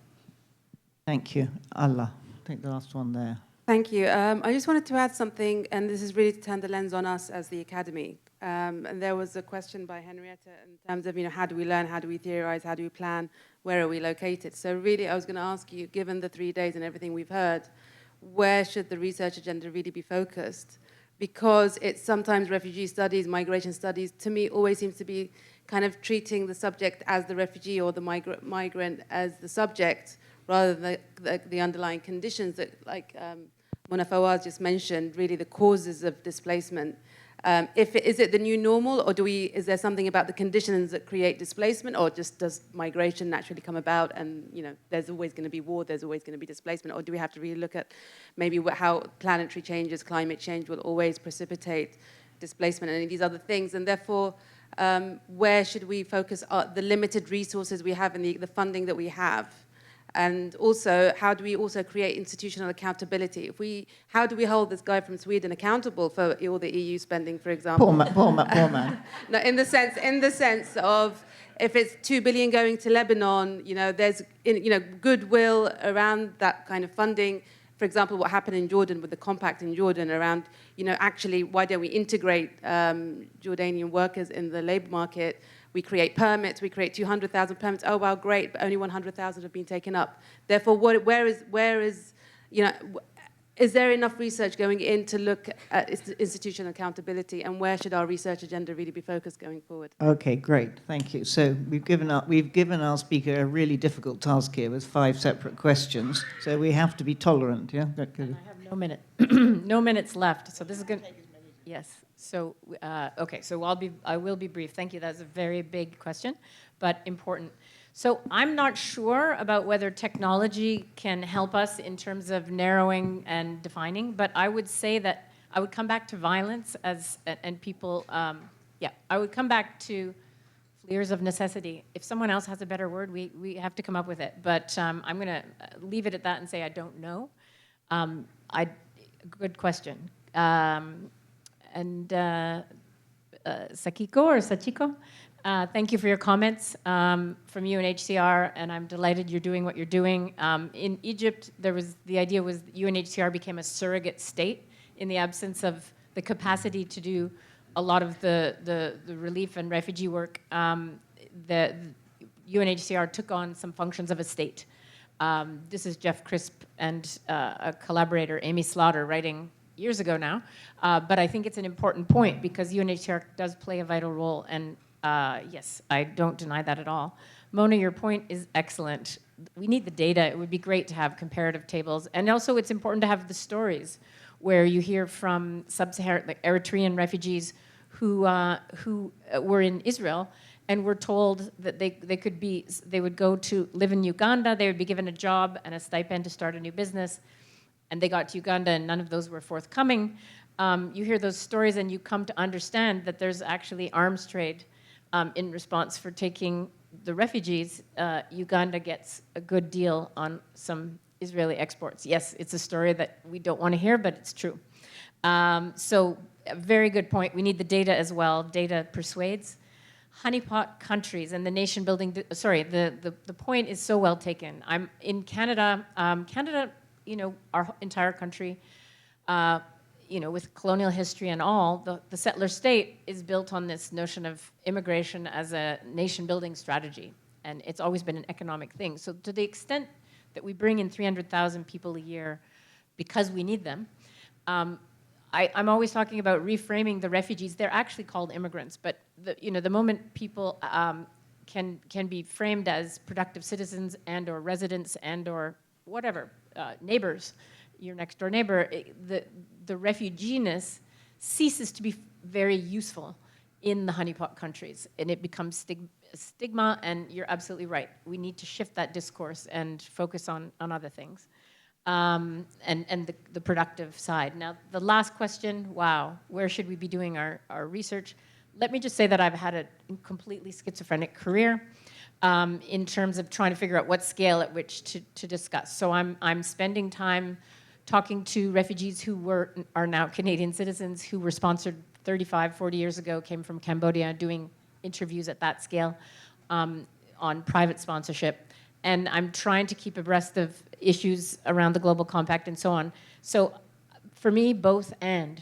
Thank you. Allah, take the last one there. Thank you. I just wanted to add something, and this is really to turn the lens on us as the academy. And there was a question by Henrietta in terms of, how do we learn, how do we theorize, how do we plan, where are we located? So really, I was going to ask you, given the 3 days and everything we've heard, where should the research agenda really be focused? Because it's sometimes refugee studies, migration studies, to me, always seems to be kind of treating the subject as the refugee or the migrant as the subject, rather than the underlying conditions that, like Mona Fawaz just mentioned, really the causes of displacement. Is it the new normal, or is there something about the conditions that create displacement, or just does migration naturally come about and there's always going to be war, there's always going to be displacement, or do we have to really look at maybe how planetary changes, climate change will always precipitate displacement and any of these other things, and therefore where should we focus the limited resources we have and the funding that we have? And also, how do we also create institutional accountability? How do we hold this guy from Sweden accountable for all the EU spending, for example? Poor man. No, in the sense of, if it's 2 billion going to Lebanon, there's goodwill around that kind of funding. For example, what happened in Jordan with the compact in Jordan around, actually, why don't we integrate Jordanian workers in the labor market? We create permits, we create 200,000 permits. Oh, wow, great, but only 100,000 have been taken up. Therefore, is there enough research going in to look at institutional accountability, and where should our research agenda really be focused going forward? Okay, great, thank you. So we've given our speaker a really difficult task here with 5 separate questions, so we have to be tolerant, yeah? And I have no minutes left, so this is good. Yes. So, okay, so I will be brief. Thank you. That's a very big question, but important. So I'm not sure about whether technology can help us in terms of narrowing and defining, but I would say that I would come back to violence and people, I would come back to fleers of necessity. If someone else has a better word, we have to come up with it. But I'm going to leave it at that and say I don't know. Good question. And Sachiko, thank you for your comments from UNHCR, and I'm delighted you're doing what you're doing. In Egypt, the idea was that UNHCR became a surrogate state in the absence of the capacity to do a lot of the relief and refugee work. The UNHCR took on some functions of a state. This is Jeff Crisp and a collaborator, Amy Slaughter, writing years ago now, but I think it's an important point because UNHCR does play a vital role, and yes, I don't deny that at all. Mona, your point is excellent. We need the data. It would be great to have comparative tables, and also it's important to have the stories where you hear from sub-Saharan, like Eritrean refugees who were in Israel and were told that they would go to live in Uganda, they would be given a job and a stipend to start a new business, and they got to Uganda and none of those were forthcoming. You hear those stories and you come to understand that there's actually arms trade in response for taking the refugees. Uganda gets a good deal on some Israeli exports. Yes, it's a story that we don't want to hear, but it's true. So a very good point. We need the data as well. Data persuades. Honeypot countries and the nation building, the point is so well taken. I'm in Canada. Canada, our entire country, with colonial history and all, the settler state is built on this notion of immigration as a nation-building strategy, and it's always been an economic thing. So to the extent that we bring in 300,000 people a year because we need them. I'm always talking about reframing the refugees. They're actually called immigrants, but the moment people can be framed as productive citizens and or residents and or whatever, neighbors, your next door neighbor, the refugee-ness ceases to be very useful in the honeypot countries, and it becomes stigma, and you're absolutely right. We need to shift that discourse and focus on other things. And the productive side. Now, the last question, wow, where should we be doing our research? Let me just say that I've had a completely schizophrenic career in terms of trying to figure out what scale at which to discuss. So I'm spending time talking to refugees who are now Canadian citizens who were sponsored 35, 40 years ago, came from Cambodia, doing interviews at that scale on private sponsorship. And I'm trying to keep abreast of issues around the Global Compact and so on. So for me, both and.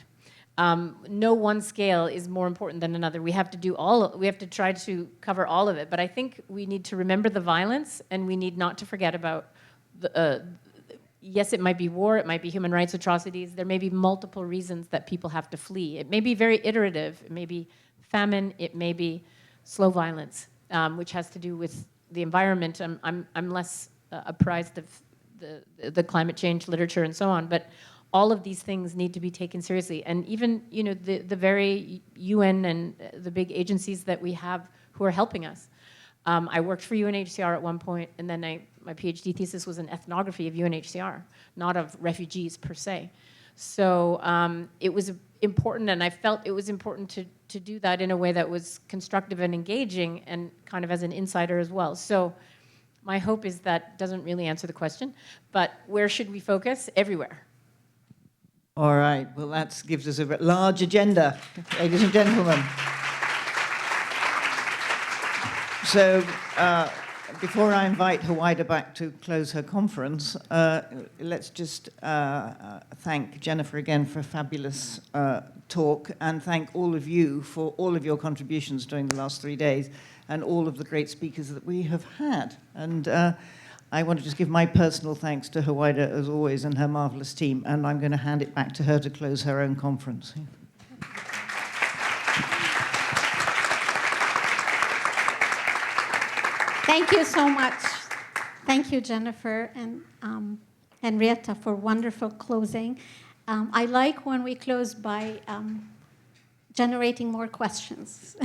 No one scale is more important than another. We have to we have to try to cover all of it. But I think we need to remember the violence, and we need not to forget about yes, it might be war, it might be human rights atrocities. There may be multiple reasons that people have to flee. It may be very iterative. It may be famine. It may be slow violence, which has to do with the environment. I'm less apprised of the climate change literature and so on, but all of these things need to be taken seriously. And even the very UN and the big agencies that we have who are helping us. I worked for UNHCR at one point, and then my PhD thesis was an ethnography of UNHCR, not of refugees per se. So it was important, and I felt it was important to do that in a way that was constructive and engaging and kind of as an insider as well. So my hope is that doesn't really answer the question, but where should we focus? Everywhere. All right, well, that gives us a large agenda, ladies and gentlemen. So before I invite Huwaida back to close her conference, let's just thank Jennifer again for a fabulous talk, and thank all of you for all of your contributions during the last 3 days and all of the great speakers that we have had. And I want to just give my personal thanks to Huwaida, as always, and her marvelous team, and I'm going to hand it back to her to close her own conference. Thank you so much. Thank you, Jennifer and Henrietta, for wonderful closing. I like when we close by generating more questions,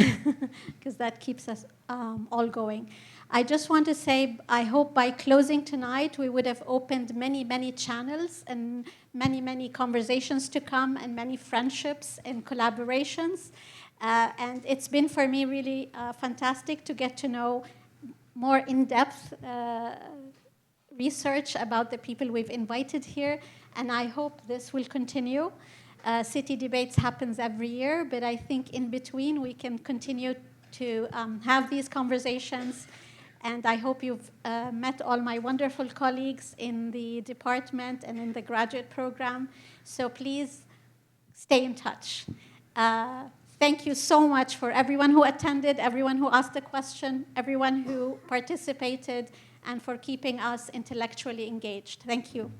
because that keeps us all going. I just want to say, I hope by closing tonight, we would have opened many, many channels and many, many conversations to come and many friendships and collaborations. And it's been, for me, really fantastic to get to know more in-depth research about the people we've invited here. And I hope this will continue. City Debates happens every year, but I think in between we can continue to have these conversations. And I hope you've met all my wonderful colleagues in the department and in the graduate program. So please stay in touch. Thank you so much for everyone who attended, everyone who asked a question, everyone who participated, and for keeping us intellectually engaged. Thank you.